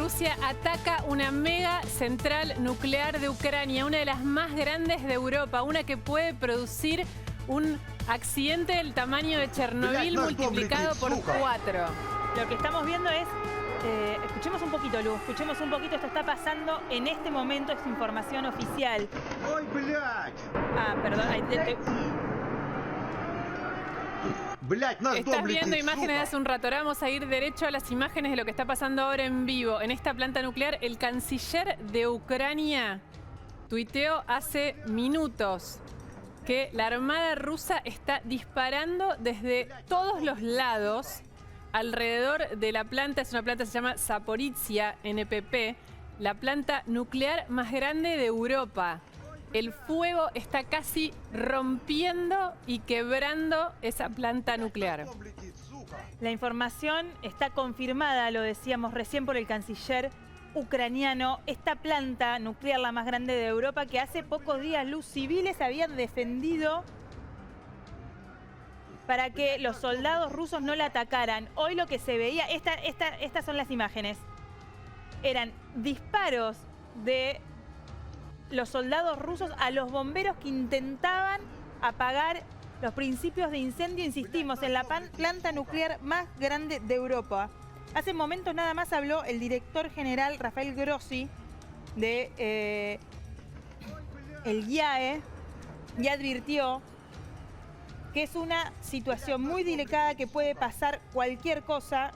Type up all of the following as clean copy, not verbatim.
Rusia ataca una mega central nuclear de Ucrania, una de las más grandes de Europa, una que puede producir un accidente del tamaño de Chernobyl multiplicado por 4. Lo que estamos viendo es, escuchemos un poquito, Lu, escuchemos un poquito, esto está pasando en este momento, es información oficial. Ah, perdón, Estás viendo imágenes de hace un rato. Ahora vamos a ir derecho a las imágenes de lo que está pasando ahora en vivo. En esta planta nuclear, el canciller de Ucrania tuiteó hace minutos que la armada rusa está disparando desde todos los lados alrededor de la planta. Es una planta que se llama Zaporizhia NPP, la planta nuclear más grande de Europa. El fuego está casi rompiendo y quebrando esa planta nuclear. La información está confirmada, lo decíamos recién por el canciller ucraniano. Esta planta nuclear, la más grande de Europa, que hace pocos días los civiles habían defendido para que los soldados rusos no la atacaran. Hoy lo que se veía, estas son las imágenes, eran disparos de los soldados rusos a los bomberos que intentaban apagar los principios de incendio, insistimos, en la planta nuclear más grande de Europa. Hace momentos nada más habló el director general Rafael Grossi de el IAEA y advirtió que es una situación muy delicada, que puede pasar cualquier cosa,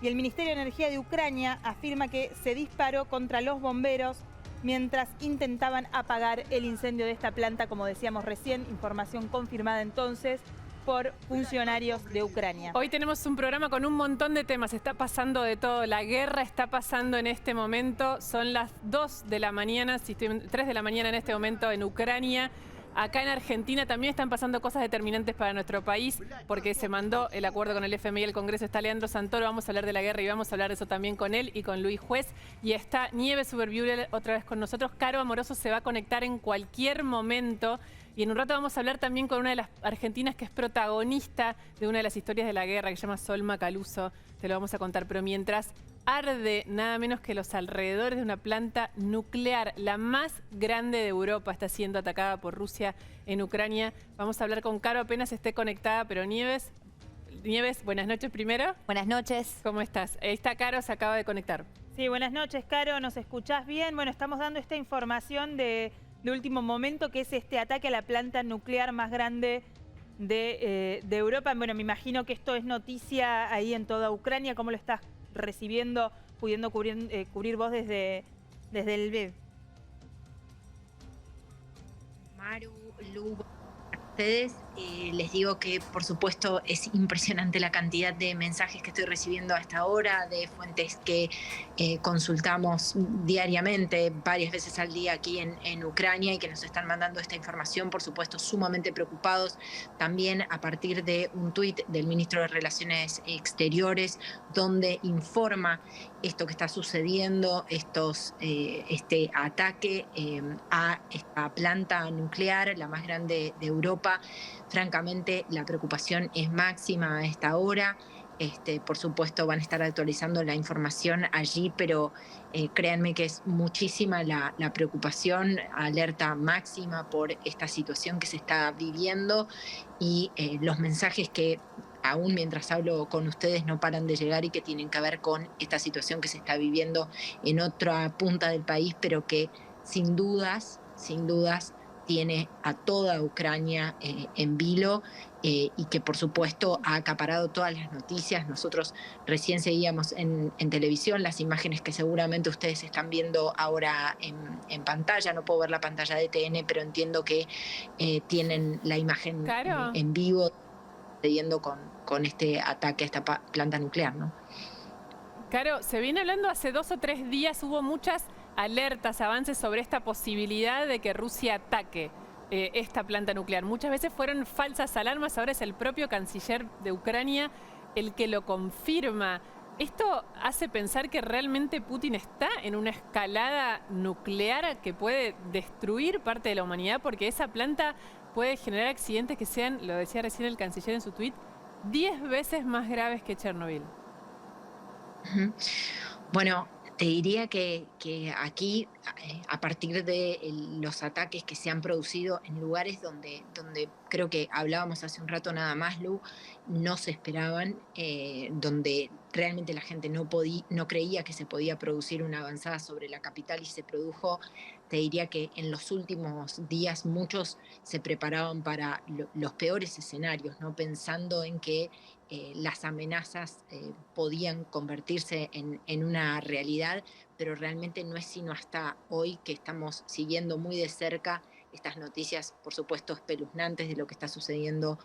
y el Ministerio de Energía de Ucrania afirma que se disparó contra los bomberos mientras intentaban apagar el incendio de esta planta, como decíamos recién, información confirmada entonces por funcionarios de Ucrania. Hoy tenemos un programa con un montón de temas, está pasando de todo, la guerra está pasando en este momento, son las 2 de la mañana, 3 de la mañana en este momento en Ucrania. Acá en Argentina también están pasando cosas determinantes para nuestro país, porque se mandó el acuerdo con el FMI al Congreso. Está Leandro Santoro, vamos a hablar de la guerra y vamos a hablar de eso también con él y con Luis Juez. Y está Nieves Superviuler otra vez con nosotros. Caro Amoroso se va a conectar en cualquier momento. Y en un rato vamos a hablar también con una de las argentinas que es protagonista de una de las historias de la guerra, que se llama Solma Caluso. Te lo vamos a contar, pero mientras arde nada menos que los alrededores de una planta nuclear, la más grande de Europa, está siendo atacada por Rusia en Ucrania. Vamos a hablar con Caro apenas esté conectada, pero Nieves, buenas noches primero. Buenas noches. ¿Cómo estás? Ahí está Caro, se acaba de conectar. Sí, buenas noches, Caro, ¿nos escuchás bien? Bueno, estamos dando esta información de último momento, que es este ataque a la planta nuclear más grande de Europa. Bueno, me imagino que esto es noticia ahí en toda Ucrania. ¿Cómo lo estás recibiendo, pudiendo cubrir vos desde el Lviv? Maru, Lu, a ustedes les digo que por supuesto es impresionante la cantidad de mensajes que estoy recibiendo a esta hora, de fuentes que consultamos diariamente, varias veces al día aquí en Ucrania, y que nos están mandando esta información, por supuesto sumamente preocupados, también a partir de un tuit del ministro de Relaciones Exteriores, donde informa esto que está sucediendo, este ataque a esta planta nuclear, la más grande de Europa. Francamente, la preocupación es máxima a esta hora. Por supuesto, van a estar actualizando la información allí, pero créanme que es muchísima la preocupación, alerta máxima por esta situación que se está viviendo, y los mensajes que aún mientras hablo con ustedes no paran de llegar y que tienen que ver con esta situación que se está viviendo en otra punta del país, pero que sin dudas, tiene a toda Ucrania en vilo, y que por supuesto ha acaparado todas las noticias. Nosotros recién seguíamos en televisión las imágenes que seguramente ustedes están viendo ahora en pantalla. No puedo ver la pantalla de TN, pero entiendo que tienen la imagen en vivo, sucediendo con este ataque a esta planta nuclear, ¿no? Claro, se viene hablando hace 2 o 3 días, hubo muchas alertas, avances sobre esta posibilidad de que Rusia ataque esta planta nuclear. Muchas veces fueron falsas alarmas, ahora es el propio canciller de Ucrania el que lo confirma. ¿Esto hace pensar que realmente Putin está en una escalada nuclear que puede destruir parte de la humanidad? Porque esa planta puede generar accidentes que sean, lo decía recién el canciller en su tuit, 10 veces más graves que Chernobyl. Bueno, Te diría que aquí, a partir de los ataques que se han producido en lugares donde creo que hablábamos hace un rato nada más, Lu, no se esperaban, donde realmente la gente no creía que se podía producir una avanzada sobre la capital y se produjo. Te diría que en los últimos días muchos se preparaban para los peores escenarios, ¿no? Pensando en que las amenazas podían convertirse en una realidad, pero realmente no es sino hasta hoy que estamos siguiendo muy de cerca estas noticias, por supuesto, espeluznantes de lo que está sucediendo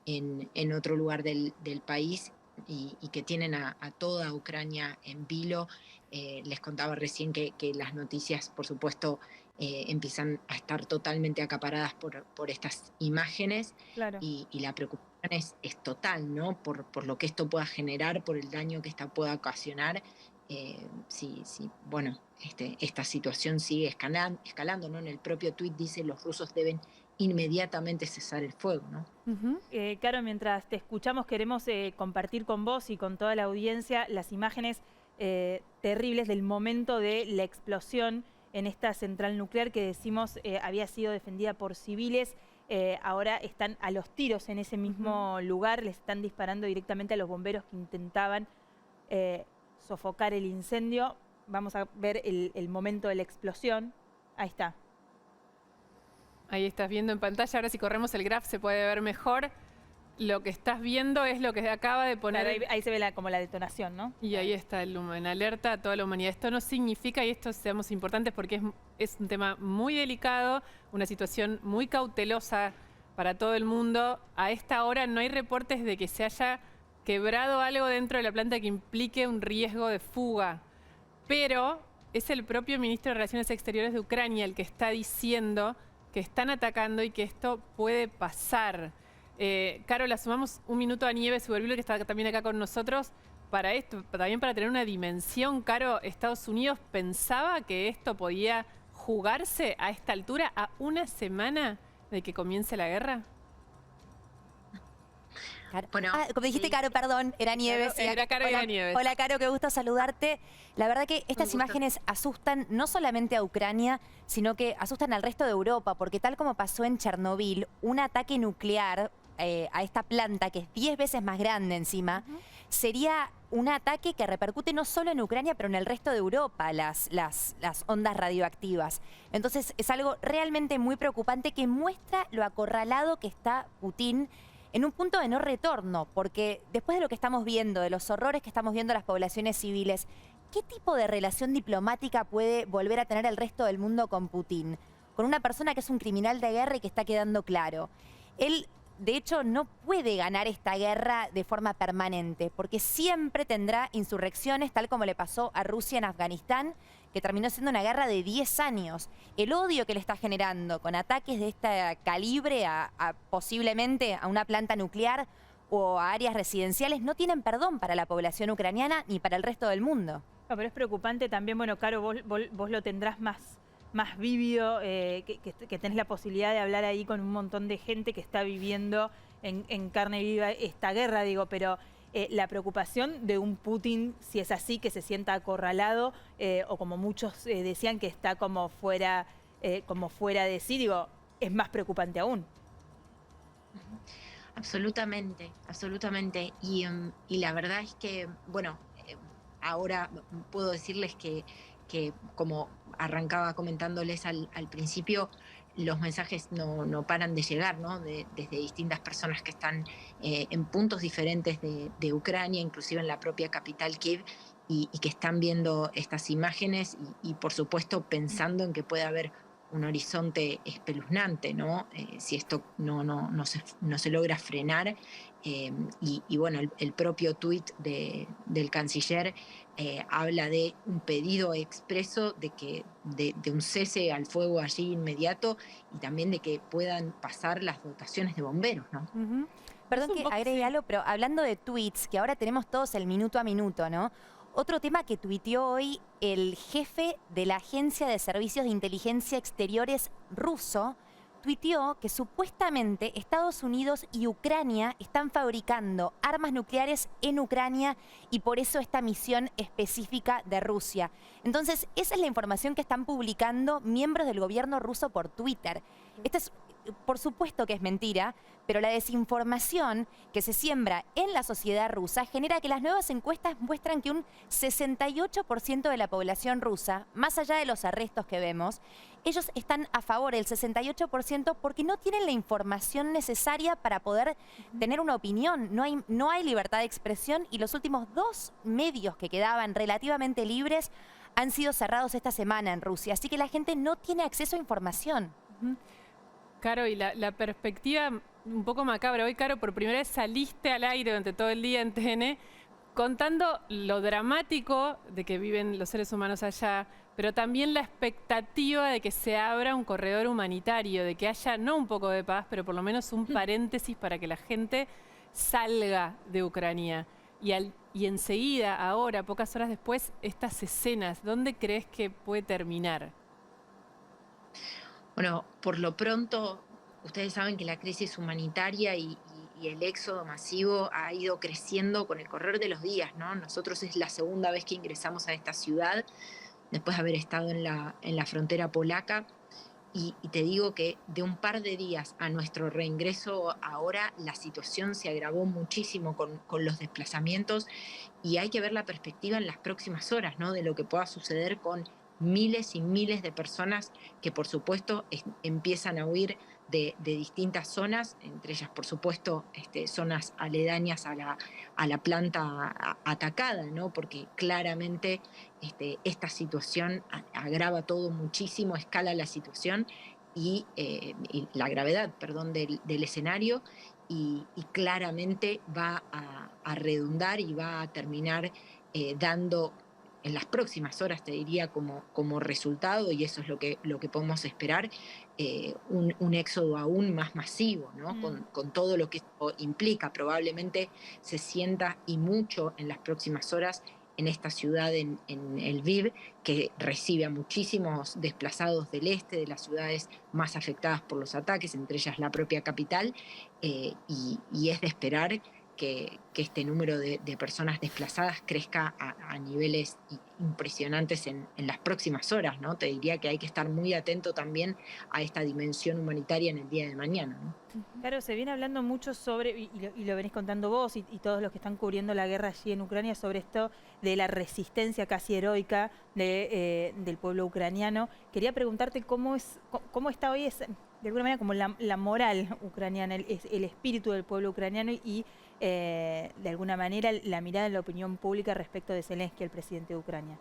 en otro lugar del país y que tienen a toda Ucrania en vilo. Les contaba recién que las noticias, por supuesto, empiezan a estar totalmente acaparadas por estas imágenes Claro. y la preocupación es total, ¿no? Por lo que esto pueda generar, por el daño que esta pueda ocasionar. Bueno, esta situación sigue escalando, ¿no? En el propio tuit dice los rusos deben inmediatamente cesar el fuego, ¿no? Caro, mientras te escuchamos queremos compartir con vos y con toda la audiencia las imágenes terribles del momento de la explosión en esta central nuclear que decimos había sido defendida por civiles. Ahora están a los tiros en ese mismo lugar, les están disparando directamente a los bomberos que intentaban sofocar el incendio. Vamos a ver el momento de la explosión. Ahí está. Ahí estás viendo en pantalla. Ahora si corremos el graph se puede ver mejor. Lo que estás viendo es lo que acaba de poner... Claro, ahí se ve como la detonación, ¿no? Y ahí está el humo, en alerta a toda la humanidad. Esto no significa, y esto seamos importantes porque es un tema muy delicado, una situación muy cautelosa para todo el mundo. A esta hora no hay reportes de que se haya quebrado algo dentro de la planta que implique un riesgo de fuga. Pero es el propio ministro de Relaciones Exteriores de Ucrania el que está diciendo que están atacando y que esto puede pasar. Caro, la sumamos un minuto a Nieves Subervilo, que está también acá con nosotros, para esto, también para tener una dimensión. Caro, ¿Estados Unidos pensaba que esto podía jugarse a esta altura, a una semana de que comience la guerra? Bueno, como dijiste, Caro, perdón, era Nieves. Era Caro y era Nieves. Hola, Caro, qué gusto saludarte. La verdad que estas imágenes asustan no solamente a Ucrania, sino que asustan al resto de Europa, porque tal como pasó en Chernobyl, un ataque nuclear a esta planta, que es 10 veces más grande encima, sería un ataque que repercute no solo en Ucrania, pero en el resto de Europa, las ondas radioactivas. Entonces es algo realmente muy preocupante que muestra lo acorralado que está Putin en un punto de no retorno, porque después de lo que estamos viendo, de los horrores que estamos viendo a las poblaciones civiles, ¿qué tipo de relación diplomática puede volver a tener el resto del mundo con Putin? Con una persona que es un criminal de guerra y que está quedando claro. Él, de hecho, no puede ganar esta guerra de forma permanente, porque siempre tendrá insurrecciones, tal como le pasó a Rusia en Afganistán, que terminó siendo una guerra de 10 años. El odio que le está generando con ataques de este calibre posiblemente a una planta nuclear o a áreas residenciales no tienen perdón para la población ucraniana ni para el resto del mundo. No, pero es preocupante también, bueno, Caro, vos lo tendrás más vívido, que tenés la posibilidad de hablar ahí con un montón de gente que está viviendo en carne viva esta guerra, digo, pero la preocupación de un Putin, si es así, que se sienta acorralado, o como muchos decían, que está como fuera de sí, digo, es más preocupante aún. Absolutamente, absolutamente. Y la verdad es que, bueno, ahora puedo decirles que como arrancaba comentándoles al principio, los mensajes no paran de llegar, ¿no? Desde distintas personas que están en puntos diferentes de Ucrania, inclusive en la propia capital Kiev, y que están viendo estas imágenes y por supuesto pensando en que puede haber un horizonte espeluznante, ¿no? Si esto no se logra frenar. Y bueno, el propio tuit del canciller habla de un pedido expreso de un cese al fuego allí inmediato y también de que puedan pasar las dotaciones de bomberos, ¿no? Perdón que agregue algo, pero hablando de tweets, que ahora tenemos todos el minuto a minuto, ¿no? Otro tema que tuiteó hoy el jefe de la Agencia de Servicios de Inteligencia Exteriores ruso, tuiteó que supuestamente Estados Unidos y Ucrania están fabricando armas nucleares en Ucrania y por eso esta misión específica de Rusia. Entonces, esa es la información que están publicando miembros del gobierno ruso por Twitter. Esta es, por supuesto que es mentira, pero la desinformación que se siembra en la sociedad rusa genera que las nuevas encuestas muestran que un 68% de la población rusa, más allá de los arrestos que vemos, ellos están a favor, el 68%, porque no tienen la información necesaria para poder tener una opinión. No hay libertad de expresión y los últimos 2 medios que quedaban relativamente libres han sido cerrados esta semana en Rusia. Así que la gente no tiene acceso a información. Caro, y la perspectiva un poco macabra. Hoy, Caro, por primera vez saliste al aire durante todo el día en TN contando lo dramático de que viven los seres humanos allá, pero también la expectativa de que se abra un corredor humanitario, de que haya no un poco de paz, pero por lo menos un paréntesis para que la gente salga de Ucrania. Y enseguida, ahora, pocas horas después, estas escenas, ¿dónde crees que puede terminar? Bueno, por lo pronto, ustedes saben que la crisis humanitaria y el éxodo masivo ha ido creciendo con el correr de los días, ¿no? Nosotros es la segunda vez que ingresamos a esta ciudad, después de haber estado en la frontera polaca, y te digo que de un par de días a nuestro reingreso ahora, la situación se agravó muchísimo con los desplazamientos, y hay que ver la perspectiva en las próximas horas, ¿no? De lo que pueda suceder con miles y miles de personas que, por supuesto, empiezan a huir de distintas zonas, entre ellas, por supuesto, zonas aledañas a la planta atacada, ¿no? Porque claramente esta situación agrava todo muchísimo, escala la situación y la gravedad, perdón, del escenario, y claramente va a redundar y va a terminar dando en las próximas horas, te diría, como resultado, y eso es lo que podemos esperar, un éxodo aún más masivo, ¿no? Con todo lo que esto implica. Probablemente se sienta, y mucho, en las próximas horas en esta ciudad, en Lviv, que recibe a muchísimos desplazados del este, de las ciudades más afectadas por los ataques, entre ellas la propia capital, y es de esperar que este número de personas desplazadas crezca a niveles impresionantes en las próximas horas, ¿no? Te diría que hay que estar muy atento también a esta dimensión humanitaria en el día de mañana, ¿no? Claro, se viene hablando mucho sobre, y lo venís contando vos y todos los que están cubriendo la guerra allí en Ucrania, sobre esto de la resistencia casi heroica del pueblo ucraniano. Quería preguntarte cómo está hoy, de alguna manera, como la moral ucraniana, el espíritu del pueblo ucraniano y de alguna manera la mirada de la opinión pública respecto de Zelensky, el presidente de Ucrania.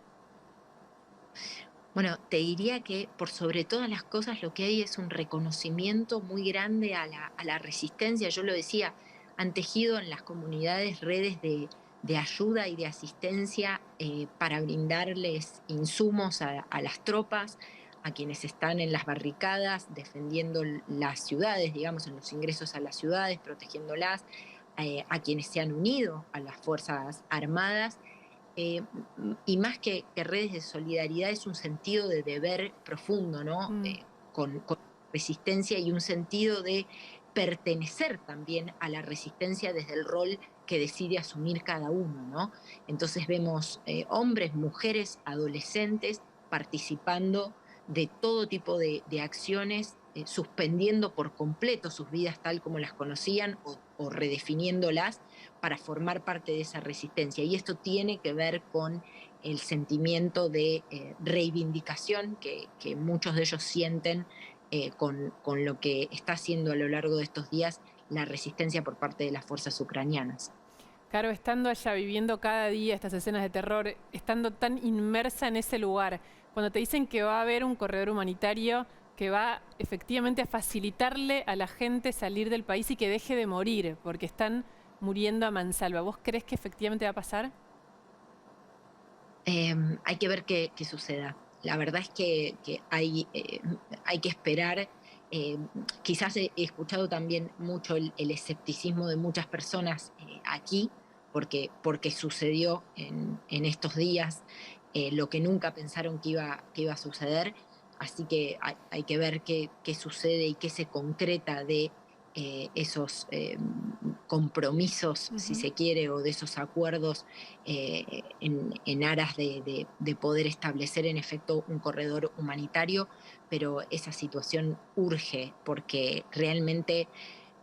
Bueno, te diría que por sobre todas las cosas lo que hay es un reconocimiento muy grande a la resistencia. Yo lo decía, han tejido en las comunidades redes de ayuda y de asistencia para brindarles insumos a las tropas, a quienes están en las barricadas defendiendo las ciudades, digamos, en los ingresos a las ciudades, protegiéndolas, a quienes se han unido a las Fuerzas Armadas. Y más que redes de solidaridad, es un sentido de deber profundo, ¿no? Con resistencia, y un sentido de pertenecer también a la resistencia desde el rol que decide asumir cada uno, ¿no? Entonces vemos hombres, mujeres, adolescentes participando de todo tipo de acciones, suspendiendo por completo sus vidas tal como las conocían o redefiniéndolas para formar parte de esa resistencia. Y esto tiene que ver con el sentimiento de reivindicación que muchos de ellos sienten con lo que está haciendo a lo largo de estos días la resistencia por parte de las fuerzas ucranianas. Caro, estando allá, viviendo cada día estas escenas de terror, estando tan inmersa en ese lugar, cuando te dicen que va a haber un corredor humanitario que va efectivamente a facilitarle a la gente salir del país y que deje de morir, porque están muriendo a mansalva, ¿vos crees que efectivamente va a pasar? Hay que ver qué suceda. La verdad es que hay que esperar. Quizás he escuchado también mucho el escepticismo de muchas personas aquí, porque sucedió en estos días lo que nunca pensaron que iba a suceder. Así que hay que ver qué sucede y qué se concreta de esos compromisos, si se quiere, o de esos acuerdos en aras de poder establecer en efecto un corredor humanitario, pero esa situación urge porque realmente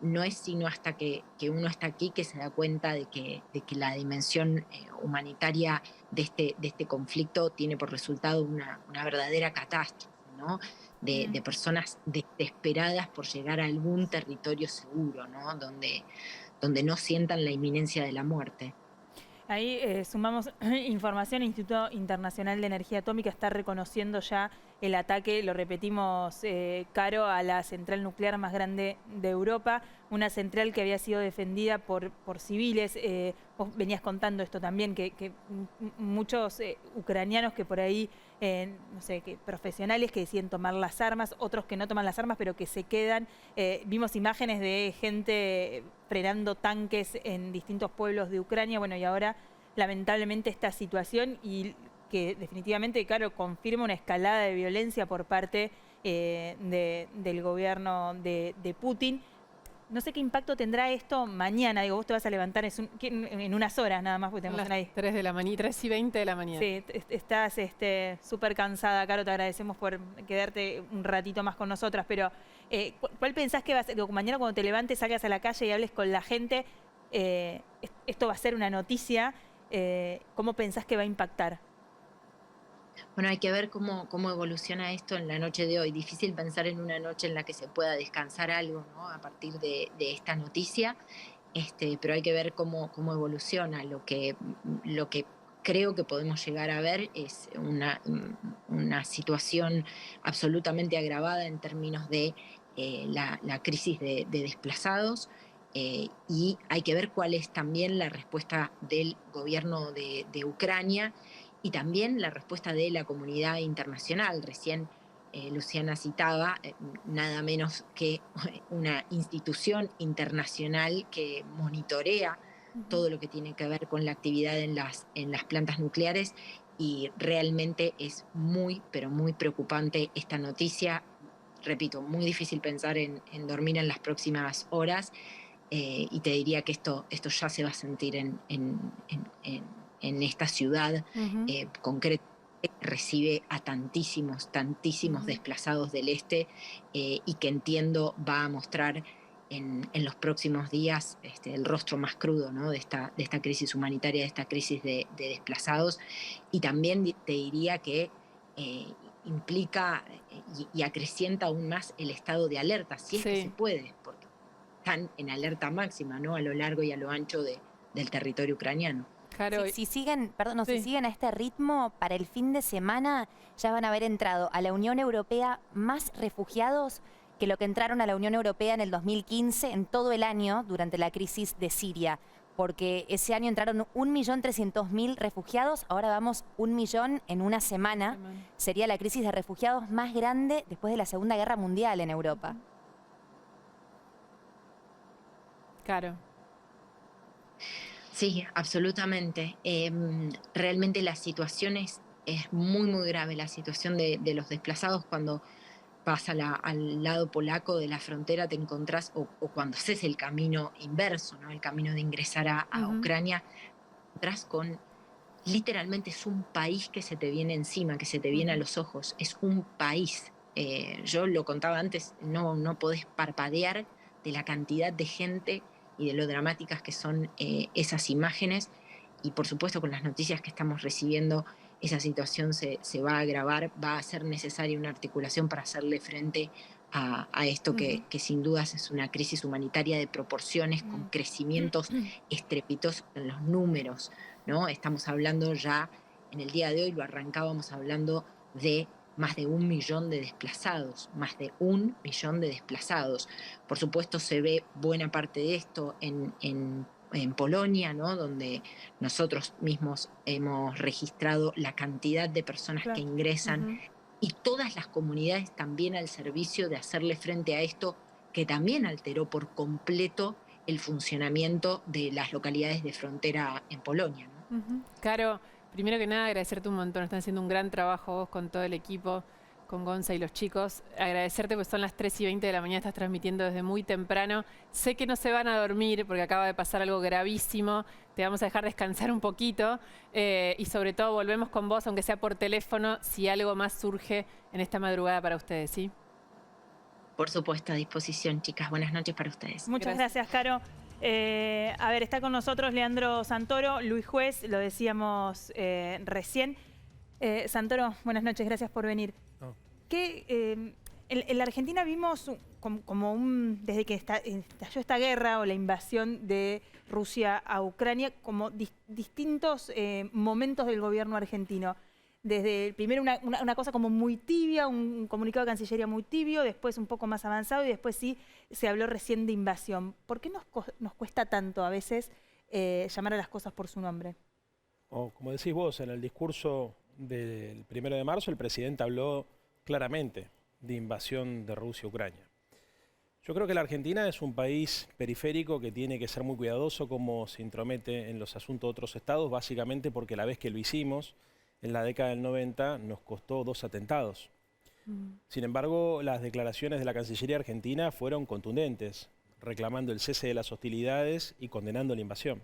no es sino hasta que uno está aquí que se da cuenta de que la dimensión humanitaria de este conflicto tiene por resultado una verdadera catástrofe, ¿no? De personas desesperadas por llegar a algún territorio seguro, ¿no? Donde no sientan la inminencia de la muerte. Ahí sumamos información. El Instituto Internacional de Energía Atómica está reconociendo ya el ataque, lo repetimos, Caro, a la central nuclear más grande de Europa, una central que había sido defendida por civiles. Vos venías contando esto también, que muchos ucranianos que por ahí, no sé, que profesionales que deciden tomar las armas, otros que no toman las armas pero que se quedan. Vimos imágenes de gente frenando tanques en distintos pueblos de Ucrania. Bueno, y ahora lamentablemente esta situación, y que definitivamente, claro, confirma una escalada de violencia por parte del gobierno de Putin. No sé qué impacto tendrá esto mañana. Digo, vos te vas a levantar en unas horas nada más, porque tenemos ahí 3 de la mañana, 3 y 20 de la mañana. Sí, estás súper cansada, Caro, te agradecemos por quedarte un ratito más con nosotras, pero ¿cuál pensás que va a ser? Digo, mañana cuando te levantes, salgas a la calle y hables con la gente, esto va a ser una noticia, ¿cómo pensás que va a impactar? Bueno, hay que ver cómo evoluciona esto en la noche de hoy. Difícil pensar en una noche en la que se pueda descansar algo, ¿no? A partir de esta noticia, pero hay que ver cómo evoluciona. Lo que creo que podemos llegar a ver es una situación absolutamente agravada en términos de la crisis de desplazados. Y hay que ver cuál es también la respuesta del gobierno de Ucrania y también la respuesta de la comunidad internacional. Recién Luciana citaba nada menos que una institución internacional que monitorea todo lo que tiene que ver con la actividad en las plantas nucleares, y realmente es muy, pero muy preocupante esta noticia. Repito, muy difícil pensar en dormir en las próximas horas, y te diría que esto ya se va a sentir en esta ciudad concreta, que recibe a tantísimos desplazados del este, y que entiendo va a mostrar en los próximos días el rostro más crudo, ¿no? de esta crisis humanitaria, de esta crisis de desplazados. Y también te diría que implica y acrecienta aún más el estado de alerta, si es que se puede, porque están en alerta máxima, ¿no? A lo largo y a lo ancho del territorio ucraniano. Claro. Si siguen a este ritmo, para el fin de semana ya van a haber entrado a la Unión Europea más refugiados que lo que entraron a la Unión Europea en el 2015 en todo el año durante la crisis de Siria. Porque ese año entraron 1.300.000 refugiados, ahora vamos 1 millón en una semana. Sería la crisis de refugiados más grande después de la Segunda Guerra Mundial en Europa. Claro. Sí, absolutamente. Realmente la situación es muy, muy grave. La situación de los desplazados, cuando vas al lado polaco de la frontera, te encontrás, o cuando haces el camino inverso, ¿no? El camino de ingresar a Ucrania, te encontrás con, literalmente es un país que se te viene encima, que se te viene a los ojos. Es un país. Yo lo contaba antes, no podés parpadear de la cantidad de gente y de lo dramáticas que son esas imágenes. Y por supuesto, con las noticias que estamos recibiendo, esa situación se va a agravar. Va a ser necesaria una articulación para hacerle frente a esto que sin dudas es una crisis humanitaria de proporciones, con crecimientos estrepitosos en los números, ¿no? Estamos hablando ya, en el día de hoy lo arrancábamos hablando de más de 1 millón de desplazados, más de 1 millón de desplazados. Por supuesto, se ve buena parte de esto en Polonia, ¿no? Donde nosotros mismos hemos registrado la cantidad de personas que ingresan, y todas las comunidades también al servicio de hacerle frente a esto, que también alteró por completo el funcionamiento de las localidades de frontera en Polonia, ¿no? Caro, primero que nada agradecerte un montón. Están haciendo un gran trabajo vos con todo el equipo, con Gonza y los chicos. Agradecerte porque son las 3:20 de la mañana, estás transmitiendo desde muy temprano. Sé que no se van a dormir porque acaba de pasar algo gravísimo. Te vamos a dejar descansar un poquito y sobre todo volvemos con vos, aunque sea por teléfono, si algo más surge en esta madrugada para ustedes, ¿sí? Por supuesto, a disposición, chicas. Buenas noches para ustedes. Muchas gracias, Caro. A ver, está con nosotros Leandro Santoro, Luis Juez, lo decíamos recién. Santoro, buenas noches, gracias por venir. No. En la Argentina vimos desde que estalló esta guerra o la invasión de Rusia a Ucrania, como distintos momentos del gobierno argentino. Desde primero una cosa como muy tibia, un comunicado de Cancillería muy tibio, después un poco más avanzado y después sí se habló recién de invasión. ¿Por qué nos cuesta tanto a veces llamar a las cosas por su nombre? Como decís vos, en el discurso del 1 de marzo el presidente habló claramente de invasión de Rusia a Ucrania. Yo creo que la Argentina es un país periférico que tiene que ser muy cuidadoso cómo se intromete en los asuntos de otros estados, básicamente porque la vez que lo hicimos, en la década del 90, nos costó 2 atentados. Sin embargo, las declaraciones de la Cancillería argentina fueron contundentes, reclamando el cese de las hostilidades y condenando la invasión.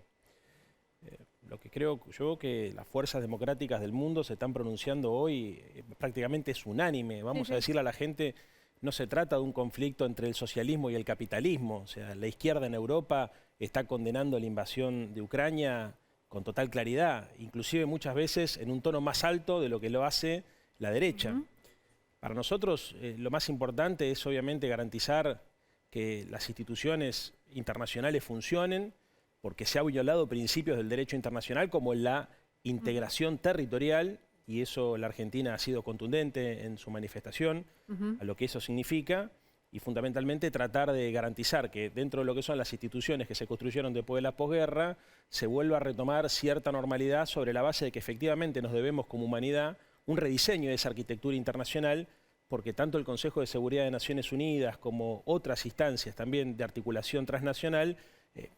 Lo que creo yo que las fuerzas democráticas del mundo se están pronunciando hoy prácticamente es unánime. Vamos a decirle a la gente, no se trata de un conflicto entre el socialismo y el capitalismo. O sea, la izquierda en Europa está condenando la invasión de Ucrania con total claridad, inclusive muchas veces en un tono más alto de lo que lo hace la derecha. Para nosotros lo más importante es obviamente garantizar que las instituciones internacionales funcionen, porque se han violado principios del derecho internacional como la integración territorial, y eso la Argentina ha sido contundente en su manifestación a lo que eso significa, y fundamentalmente tratar de garantizar que dentro de lo que son las instituciones que se construyeron después de la posguerra, se vuelva a retomar cierta normalidad sobre la base de que efectivamente nos debemos como humanidad un rediseño de esa arquitectura internacional, porque tanto el Consejo de Seguridad de Naciones Unidas como otras instancias también de articulación transnacional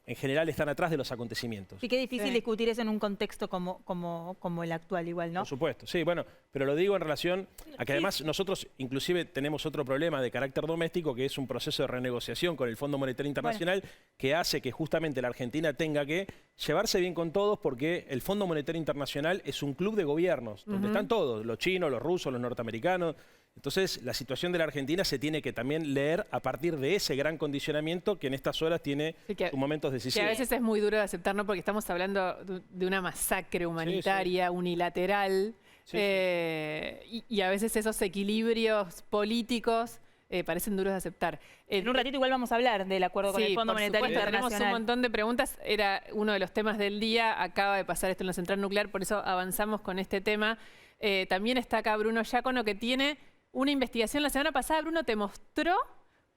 en general están atrás de los acontecimientos. Y qué difícil discutir eso en un contexto como el actual igual, ¿no? Por supuesto, sí, bueno, pero lo digo en relación a que además nosotros inclusive tenemos otro problema de carácter doméstico, que es un proceso de renegociación con el Fondo Monetario Internacional, que hace que justamente la Argentina tenga que llevarse bien con todos, porque el Fondo Monetario Internacional es un club de gobiernos, donde están todos, los chinos, los rusos, los norteamericanos. Entonces, la situación de la Argentina se tiene que también leer a partir de ese gran condicionamiento que en estas horas tiene sus momentos decisivos. Que a veces es muy duro de aceptar, ¿no? Porque estamos hablando de una masacre humanitaria, unilateral, y a veces esos equilibrios políticos parecen duros de aceptar. En un ratito igual vamos a hablar del acuerdo con el Fondo Monetario Internacional. Tenemos un montón de preguntas, era uno de los temas del día, acaba de pasar esto en la central nuclear, por eso avanzamos con este tema. También está acá Bruno Giacono, que tiene una investigación. La semana pasada Bruno te mostró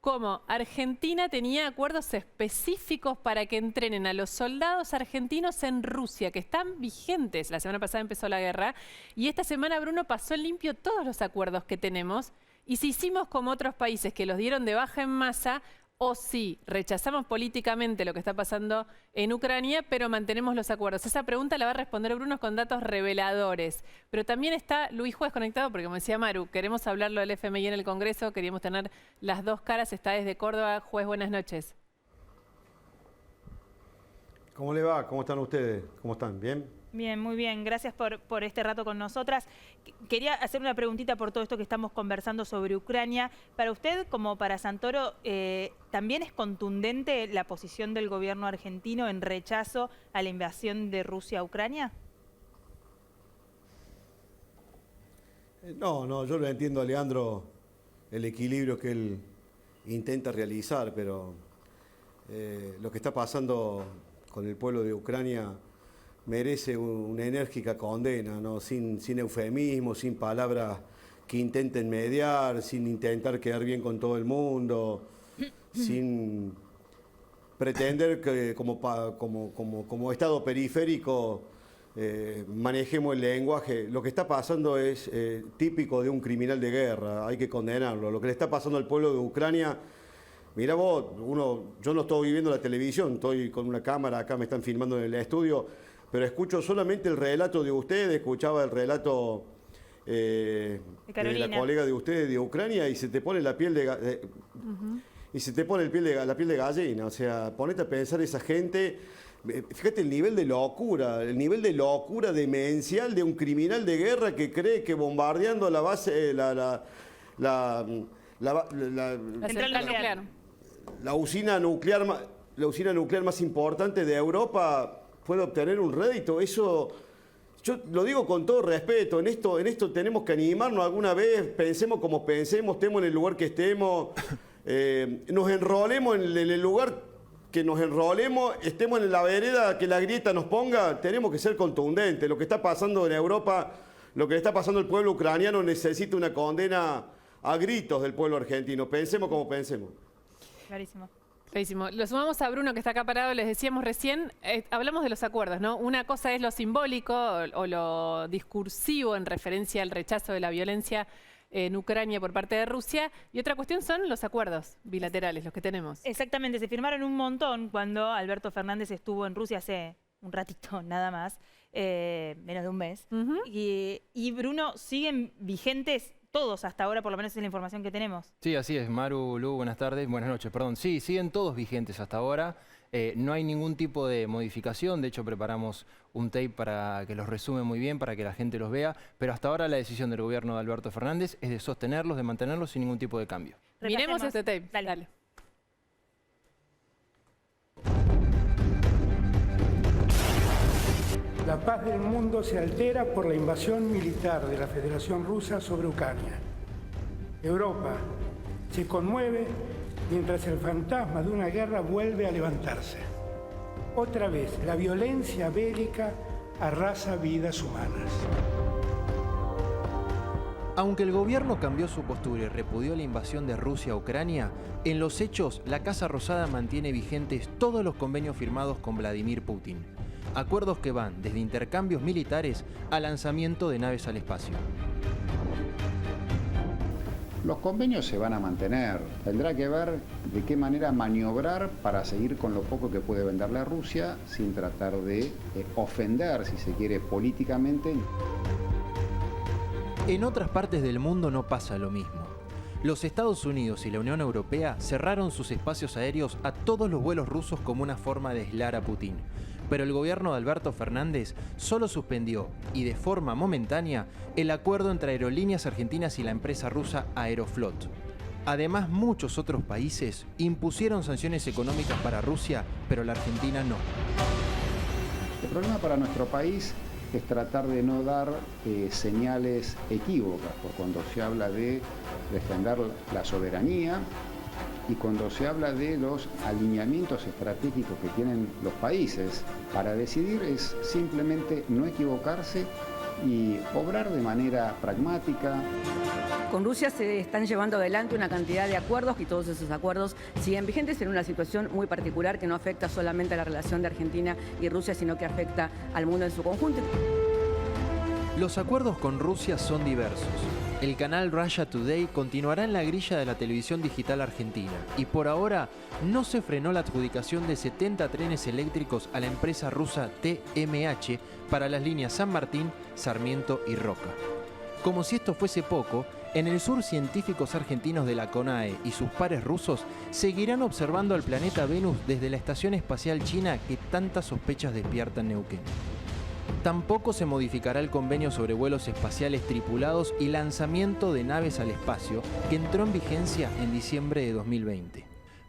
cómo Argentina tenía acuerdos específicos para que entrenen a los soldados argentinos en Rusia, que están vigentes. La semana pasada empezó la guerra y esta semana Bruno pasó en limpio todos los acuerdos que tenemos, y si hicimos como otros países que los dieron de baja en masa, o si rechazamos políticamente lo que está pasando en Ucrania, pero mantenemos los acuerdos. Esa pregunta la va a responder Bruno con datos reveladores. Pero también está Luis Juez conectado, porque como decía Maru, queremos hablarlo del FMI en el Congreso, queríamos tener las dos caras, está desde Córdoba. Juez, buenas noches. ¿Cómo le va? ¿Cómo están ustedes? ¿Cómo están? ¿Bien? Bien, muy bien. Gracias por este rato con nosotras. Quería hacer una preguntita por todo esto que estamos conversando sobre Ucrania. Para usted, como para Santoro, ¿también es contundente la posición del gobierno argentino en rechazo a la invasión de Rusia a Ucrania? No, yo lo entiendo a Leandro, el equilibrio que él intenta realizar, pero lo que está pasando con el pueblo de Ucrania merece una enérgica condena, ¿no? Sin eufemismo, sin palabras que intenten mediar, sin intentar quedar bien con todo el mundo, sin pretender que como Estado periférico manejemos el lenguaje. Lo que está pasando es típico de un criminal de guerra, hay que condenarlo. Lo que le está pasando al pueblo de Ucrania, mira vos, yo no estoy viviendo la televisión, estoy con una cámara, acá me están filmando en el estudio, pero escucho solamente el relato de ustedes, escuchaba el relato la colega de ustedes de Ucrania y se te pone la piel y se te pone la piel de gallina. O sea, ponete a pensar esa gente. Fíjate el nivel de locura demencial de un criminal de guerra que cree que bombardeando la base, la central nuclear. La usina nuclear más importante de Europa puede obtener un rédito. Eso, yo lo digo con todo respeto, en esto tenemos que animarnos alguna vez, pensemos como pensemos, estemos en el lugar que estemos, nos enrolemos en el lugar que nos enrolemos, estemos en la vereda que la grieta nos ponga, tenemos que ser contundentes. Lo que está pasando en Europa, lo que le está pasando al pueblo ucraniano necesita una condena a gritos del pueblo argentino. Pensemos como pensemos. Clarísimo. Clarísimo. Lo sumamos a Bruno, que está acá parado, les decíamos recién, hablamos de los acuerdos, ¿no? Una cosa es lo simbólico o lo discursivo en referencia al rechazo de la violencia en Ucrania por parte de Rusia, y otra cuestión son los acuerdos bilaterales, los que tenemos. Exactamente, se firmaron un montón cuando Alberto Fernández estuvo en Rusia hace un ratito nada más, menos de un mes. Y Bruno, ¿siguen vigentes todos hasta ahora? Por lo menos es la información que tenemos. Sí, así es. Maru, Lu, buenas tardes. Buenas noches, perdón. Sí, siguen todos vigentes hasta ahora. No hay ningún tipo de modificación. De hecho, preparamos un tape para que los resume muy bien, para que la gente los vea. Pero hasta ahora la decisión del gobierno de Alberto Fernández es de sostenerlos, de mantenerlos sin ningún tipo de cambio. Miremos este tape. Dale. La paz del mundo se altera por la invasión militar de la Federación Rusa sobre Ucrania. Europa se conmueve mientras el fantasma de una guerra vuelve a levantarse. Otra vez, la violencia bélica arrasa vidas humanas. Aunque el gobierno cambió su postura y repudió la invasión de Rusia a Ucrania, en los hechos la Casa Rosada mantiene vigentes todos los convenios firmados con Vladimir Putin. Acuerdos que van desde intercambios militares a lanzamiento de naves al espacio. Los convenios se van a mantener. Tendrá que ver de qué manera maniobrar para seguir con lo poco que puede venderle a Rusia sin tratar de ofender, si se quiere, políticamente. En otras partes del mundo no pasa lo mismo. Los Estados Unidos y la Unión Europea cerraron sus espacios aéreos a todos los vuelos rusos como una forma de aislar a Putin. Pero el gobierno de Alberto Fernández solo suspendió, y de forma momentánea, el acuerdo entre Aerolíneas Argentinas y la empresa rusa Aeroflot. Además, muchos otros países impusieron sanciones económicas para Rusia, pero la Argentina no. El problema para nuestro país es tratar de no dar señales equívocas, porque cuando se habla de defender la soberanía y cuando se habla de los alineamientos estratégicos que tienen los países para decidir, es simplemente no equivocarse y obrar de manera pragmática. Con Rusia se están llevando adelante una cantidad de acuerdos y todos esos acuerdos siguen vigentes en una situación muy particular que no afecta solamente a la relación de Argentina y Rusia, sino que afecta al mundo en su conjunto. Los acuerdos con Rusia son diversos. El canal Russia Today continuará en la grilla de la televisión digital argentina y por ahora no se frenó la adjudicación de 70 trenes eléctricos a la empresa rusa TMH para las líneas San Martín, Sarmiento y Roca. Como si esto fuese poco, en el sur científicos argentinos de la CONAE y sus pares rusos seguirán observando al planeta Venus desde la estación espacial china que tantas sospechas despierta en Neuquén. Tampoco se modificará el convenio sobre vuelos espaciales tripulados y lanzamiento de naves al espacio, que entró en vigencia en diciembre de 2020.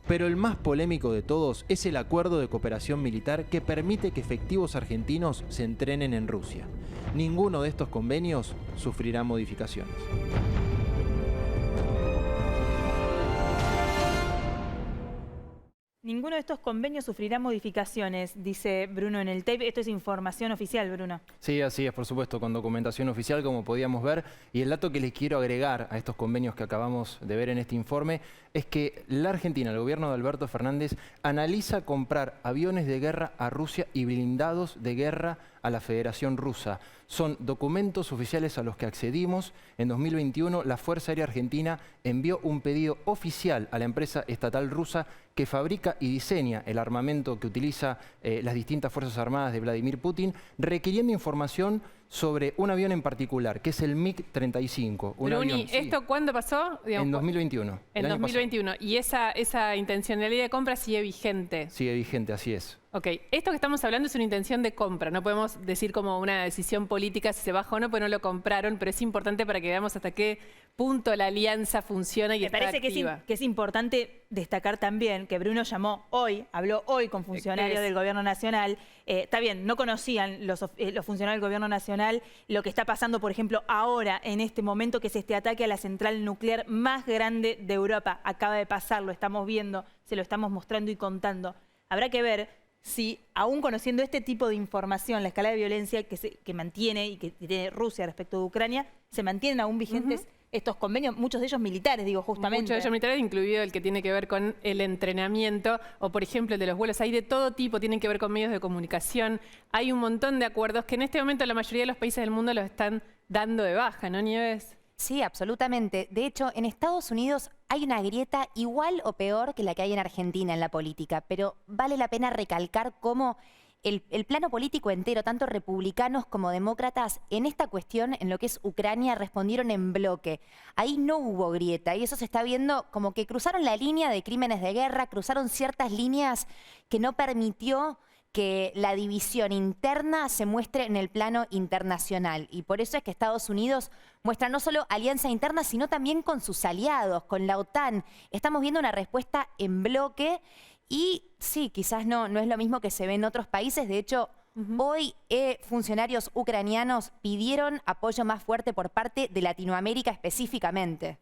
Pero el más polémico de todos es el acuerdo de cooperación militar que permite que efectivos argentinos se entrenen en Rusia. Ninguno de estos convenios sufrirá modificaciones. Ninguno de estos convenios sufrirá modificaciones, dice Bruno en el tape. Esto es información oficial, Bruno. Sí, así es, por supuesto, con documentación oficial, como podíamos ver. Y el dato que les quiero agregar a estos convenios que acabamos de ver en este informe es que la Argentina, el gobierno de Alberto Fernández, analiza comprar aviones de guerra a Rusia y blindados de guerra a la Federación Rusa. Son documentos oficiales a los que accedimos. En 2021, la Fuerza Aérea Argentina envió un pedido oficial a la empresa estatal rusa que fabrica y diseña el armamento que utiliza las distintas Fuerzas Armadas de Vladimir Putin, requiriendo información sobre un avión en particular, que es el MiG-35. Bruni, ¿esto cuándo pasó? En 2021. En 2021. ¿Y esa intencionalidad de compra sigue vigente? Sigue vigente, así es. Ok, esto que estamos hablando es una intención de compra. No podemos decir como una decisión política si se baja o no, porque no lo compraron, pero es importante para que veamos hasta qué punto la alianza funciona y está activa. Me parece que es importante destacar también que Bruno habló hoy con funcionarios del Gobierno Nacional. Está bien, no conocían los funcionarios del Gobierno Nacional lo que está pasando, por ejemplo, ahora, en este momento, que es este ataque a la central nuclear más grande de Europa. Acaba de pasar, lo estamos viendo, se lo estamos mostrando y contando. Habrá que ver si, aún conociendo este tipo de información, la escala de violencia que mantiene y que tiene Rusia respecto de Ucrania, se mantienen aún vigentes estos convenios, muchos de ellos militares, digo, justamente. Muchos de ellos militares, incluido el que tiene que ver con el entrenamiento, o por ejemplo el de los vuelos. Hay de todo tipo, tienen que ver con medios de comunicación. Hay un montón de acuerdos que en este momento la mayoría de los países del mundo los están dando de baja, ¿no, Nieves? Sí, absolutamente. De hecho, en Estados Unidos hay una grieta igual o peor que la que hay en Argentina en la política, pero vale la pena recalcar cómo el plano político entero, tanto republicanos como demócratas, en esta cuestión, en lo que es Ucrania, respondieron en bloque. Ahí no hubo grieta y eso se está viendo como que cruzaron la línea de crímenes de guerra, cruzaron ciertas líneas que no permitió que la división interna se muestre en el plano internacional. Y por eso es que Estados Unidos muestra no solo alianza interna, sino también con sus aliados, con la OTAN. Estamos viendo una respuesta en bloque y sí, quizás no es lo mismo que se ve en otros países. De hecho, hoy funcionarios ucranianos pidieron apoyo más fuerte por parte de Latinoamérica específicamente.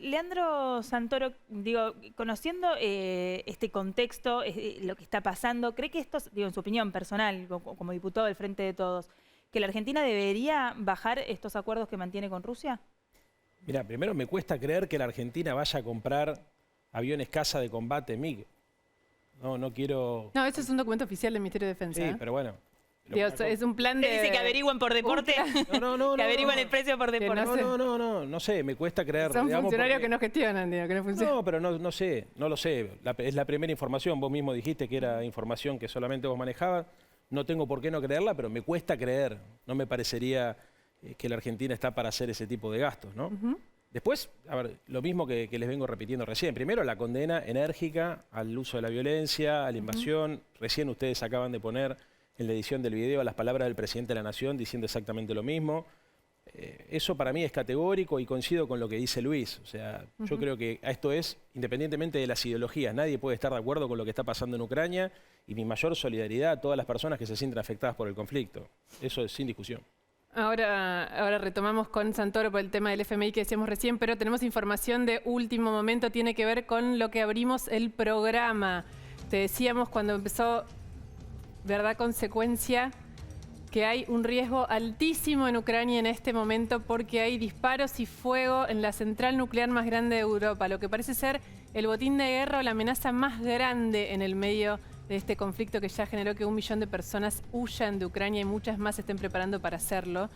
Leandro Santoro, digo, conociendo este contexto, lo que está pasando, ¿cree que esto, digo, en su opinión personal, como diputado del Frente de Todos, que la Argentina debería bajar estos acuerdos que mantiene con Rusia? Mira, primero me cuesta creer que la Argentina vaya a comprar aviones caza de combate MiG. No quiero... No, eso es un documento oficial del Ministerio de Defensa. Sí, pero bueno. Dios, es un plan de... ¿Dice que averigüen por deporte? No. ¿Que averigüen el precio por deporte? No sé, me cuesta creer. Son funcionarios que no gestionan, digo, que no funcionan. No, pero no sé, no lo sé. Es la primera información, vos mismo dijiste que era información que solamente vos manejabas. No tengo por qué no creerla, pero me cuesta creer. No me parecería que la Argentina está para hacer ese tipo de gastos, ¿no? Después, a ver, lo mismo que les vengo repitiendo recién. Primero, la condena enérgica al uso de la violencia, a la invasión. Recién ustedes acaban de poner en la edición del video las palabras del presidente de la Nación diciendo exactamente lo mismo. Eso para mí es categórico y coincido con lo que dice Luis. O sea, yo creo que esto es, independientemente de las ideologías, nadie puede estar de acuerdo con lo que está pasando en Ucrania y mi mayor solidaridad a todas las personas que se sienten afectadas por el conflicto. Eso es sin discusión. Ahora retomamos con Santoro por el tema del FMI que decíamos recién, pero tenemos información de último momento, tiene que ver con lo que abrimos el programa. Te decíamos cuando empezó Verdad Consecuencia que hay un riesgo altísimo en Ucrania en este momento porque hay disparos y fuego en la central nuclear más grande de Europa, lo que parece ser el botín de guerra o la amenaza más grande en el medio de este conflicto que ya generó que 1 millón de personas huyan de Ucrania y muchas más se estén preparando para hacerlo.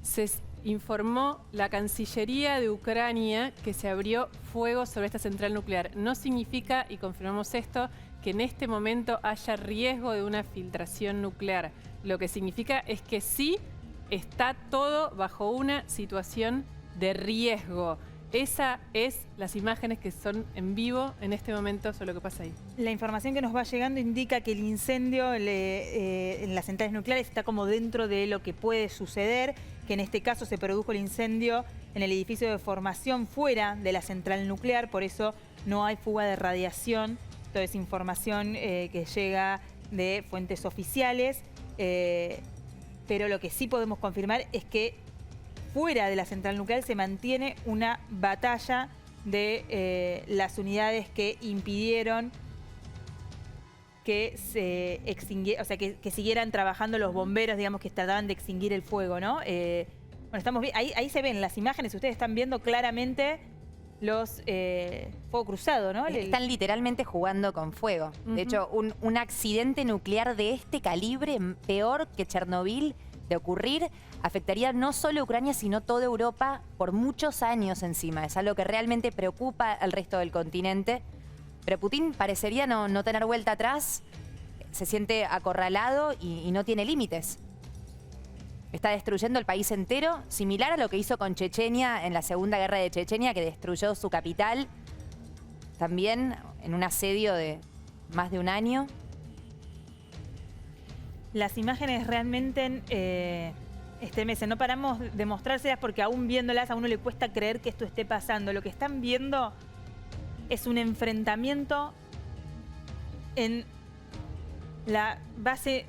Se informó la Cancillería de Ucrania que se abrió fuego sobre esta central nuclear. No significa, y confirmamos esto, que en este momento haya riesgo de una filtración nuclear. Lo que significa es que sí está todo bajo una situación de riesgo. Esa es las imágenes que son en vivo en este momento sobre lo que pasa ahí. La información que nos va llegando indica que el incendio en las centrales nucleares está como dentro de lo que puede suceder, que en este caso se produjo el incendio en el edificio de formación fuera de la central nuclear, por eso no hay fuga de radiación. Toda esa información que llega de fuentes oficiales, pero lo que sí podemos confirmar es que fuera de la central nuclear se mantiene una batalla de las unidades que impidieron que se extinguiera, o sea, que siguieran trabajando los bomberos, digamos, que trataban de extinguir el fuego, ¿no? Bueno, estamos bien, ahí se ven las imágenes, ustedes están viendo claramente los fuego cruzado, ¿no? Están literalmente jugando con fuego. De hecho, un accidente nuclear de este calibre, peor que Chernobyl, de ocurrir, afectaría no solo a Ucrania, sino toda Europa por muchos años encima. Es algo que realmente preocupa al resto del continente. Pero Putin parecería no tener vuelta atrás, se siente acorralado y no tiene límites. Está destruyendo el país entero, similar a lo que hizo con Chechenia en la Segunda Guerra de Chechenia, que destruyó su capital, también en un asedio de más de un año. Las imágenes realmente estremecen. No paramos de mostrárselas porque aún viéndolas a uno le cuesta creer que esto esté pasando. Lo que están viendo es un enfrentamiento en la base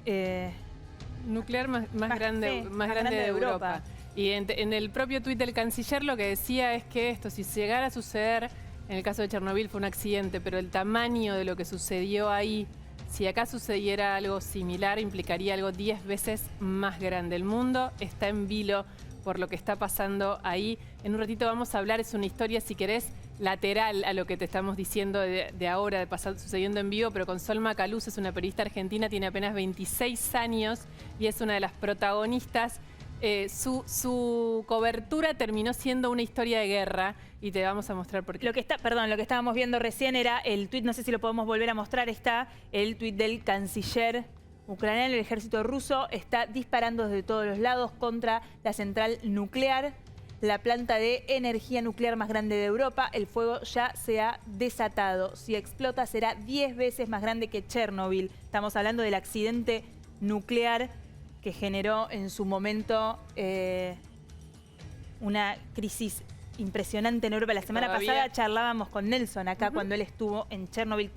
nuclear más grande de Europa. Y en el propio tuit del canciller lo que decía es que esto, si llegara a suceder, en el caso de Chernobyl fue un accidente, pero el tamaño de lo que sucedió ahí, si acá sucediera algo similar, implicaría algo 10 veces más grande. El mundo está en vilo por lo que está pasando ahí. En un ratito vamos a hablar, es una historia, si querés, lateral a lo que te estamos diciendo de ahora, de pasar sucediendo en vivo, pero con Sol Macaluz, es una periodista argentina, tiene apenas 26 años y es una de las protagonistas. Su cobertura terminó siendo una historia de guerra y te vamos a mostrar por qué. Lo que estábamos viendo recién era el tuit, no sé si lo podemos volver a mostrar, está el tuit del canciller ucraniano. El ejército ruso está disparando desde todos los lados contra la central nuclear, la planta de energía nuclear más grande de Europa. El fuego ya se ha desatado. Si explota será 10 veces más grande que Chernobyl. Estamos hablando del accidente nuclear que generó en su momento una crisis impresionante en Europa. La semana pasada charlábamos con Nelson acá cuando él estuvo en Chernobyl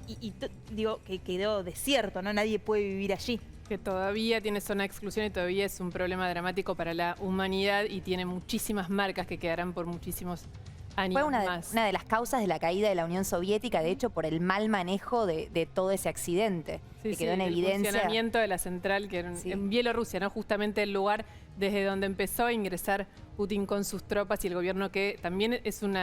y digo que quedó desierto, ¿no? Nadie puede vivir allí. Que todavía tiene zona de exclusión y todavía es un problema dramático para la humanidad y tiene muchísimas marcas que quedarán por muchísimos años Fue una más. de las causas de la caída de la Unión Soviética, de hecho, por el mal manejo de todo ese accidente, que quedó en evidencia. El funcionamiento de la central que era en Bielorrusia, ¿no? Justamente el lugar desde donde empezó a ingresar Putin con sus tropas y el gobierno, que también es un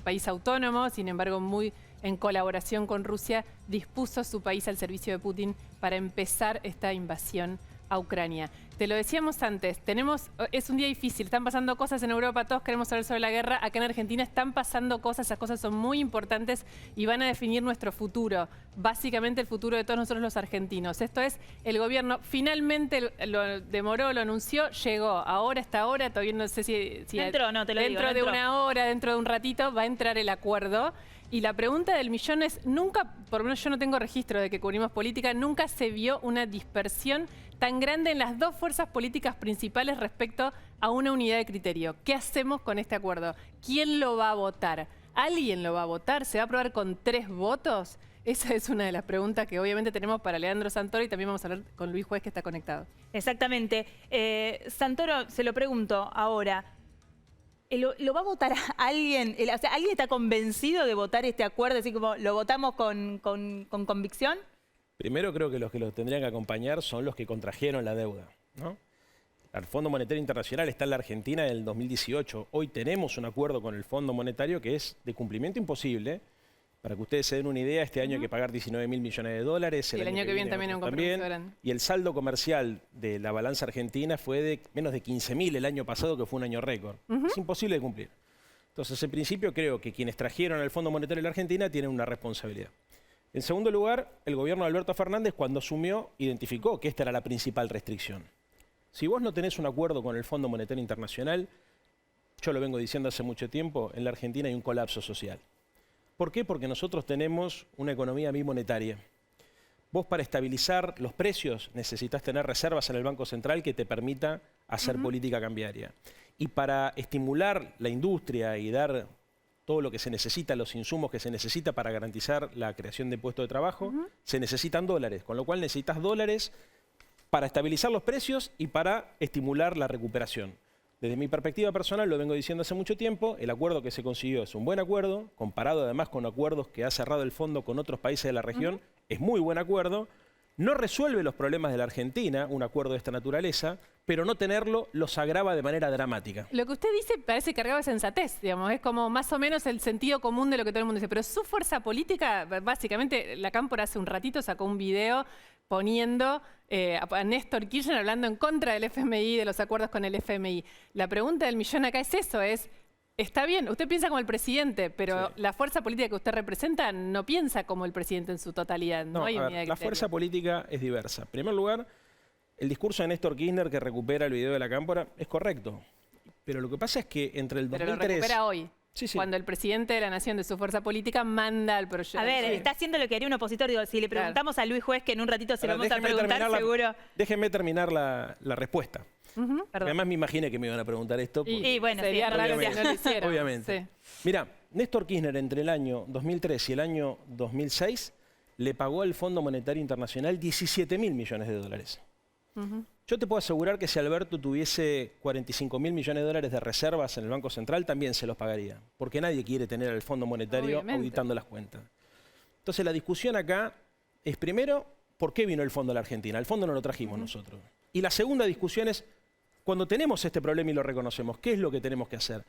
país autónomo, sin embargo muy en colaboración con Rusia, dispuso su país al servicio de Putin para empezar esta invasión a Ucrania. Te lo decíamos antes, es un día difícil, están pasando cosas en Europa, todos queremos saber sobre la guerra, acá en Argentina están pasando cosas, esas cosas son muy importantes y van a definir nuestro futuro, básicamente el futuro de todos nosotros los argentinos. Esto es, el gobierno finalmente lo demoró, lo anunció, llegó, ahora, hasta ahora, todavía no sé si entró, no, te lo dentro digo, de una hora, dentro de un ratito, va a entrar el acuerdo. Y la pregunta del millón es, nunca, por lo menos yo no tengo registro de que cubrimos política, nunca se vio una dispersión tan grande en las dos fuerzas políticas principales respecto a una unidad de criterio. ¿Qué hacemos con este acuerdo? ¿Quién lo va a votar? ¿Alguien lo va a votar? ¿Se va a aprobar con 3 votos? Esa es una de las preguntas que obviamente tenemos para Leandro Santoro y también vamos a hablar con Luis Juez, que está conectado. Exactamente. Santoro, se lo pregunto ahora. ¿Lo va a votar a alguien? O sea, ¿alguien está convencido de votar este acuerdo? Así como, ¿lo votamos con convicción? Primero creo que los tendrían que acompañar son los que contrajeron la deuda, ¿no? El Fondo Monetario Internacional está en la Argentina del 2018. Hoy tenemos un acuerdo con el Fondo Monetario que es de cumplimiento imposible. Para que ustedes se den una idea, este año hay que pagar 19.000 millones de dólares. Y el año que viene también es un compromiso grande. Y el saldo comercial de la balanza argentina fue de menos de 15.000 el año pasado, que fue un año récord. Es imposible de cumplir. Entonces, en principio, creo que quienes trajeron al Fondo Monetario de la Argentina tienen una responsabilidad. En segundo lugar, el gobierno de Alberto Fernández, cuando asumió, identificó que esta era la principal restricción. Si vos no tenés un acuerdo con el Fondo Monetario Internacional, yo lo vengo diciendo hace mucho tiempo, en la Argentina hay un colapso social. ¿Por qué? Porque nosotros tenemos una economía bimonetaria. Vos, para estabilizar los precios, necesitas tener reservas en el Banco Central que te permita hacer política cambiaria. Y para estimular la industria y dar todo lo que se necesita, los insumos que se necesita para garantizar la creación de puestos de trabajo, se necesitan dólares. Con lo cual necesitas dólares para estabilizar los precios y para estimular la recuperación. Desde mi perspectiva personal, lo vengo diciendo hace mucho tiempo, el acuerdo que se consiguió es un buen acuerdo, comparado además con acuerdos que ha cerrado el fondo con otros países de la región, es muy buen acuerdo, no resuelve los problemas de la Argentina, un acuerdo de esta naturaleza, pero no tenerlo los agrava de manera dramática. Lo que usted dice parece cargado de sensatez, digamos, es como más o menos el sentido común de lo que todo el mundo dice, pero su fuerza política, básicamente, la Cámpora hace un ratito sacó un video poniendo a Néstor Kirchner hablando en contra del FMI, de los acuerdos con el FMI. La pregunta del millón acá es eso, está bien, usted piensa como el presidente, pero sí, la fuerza política que usted representa no piensa como el presidente en su totalidad. No hay unidad de la criterio. fuerza política es diversa. En primer lugar, el discurso de Néstor Kirchner que recupera el video de la Cámpora es correcto. Pero lo que pasa es que entre el 2003... Pero lo recupera hoy. Sí, sí. Cuando el presidente de la Nación de su fuerza política manda al proyecto. A ver, está haciendo lo que haría un opositor. Digo, si le preguntamos a Luis Juez, que en un ratito se lo vamos a preguntar, seguro... Déjenme terminar la respuesta. Además me imaginé que me iban a preguntar esto. Y bueno, sería raro si no lo hicieran. Obviamente. Sí. Mira, Néstor Kirchner entre el año 2003 y el año 2006 le pagó al Fondo Monetario Internacional 17.000 millones de dólares. Yo te puedo asegurar que si Alberto tuviese 45.000 millones de dólares de reservas en el Banco Central, también se los pagaría. Porque nadie quiere tener al Fondo Monetario auditando las cuentas. Entonces la discusión acá es primero, ¿por qué vino el Fondo a la Argentina? El Fondo no lo trajimos nosotros. Y la segunda discusión es, cuando tenemos este problema y lo reconocemos, ¿qué es lo que tenemos que hacer?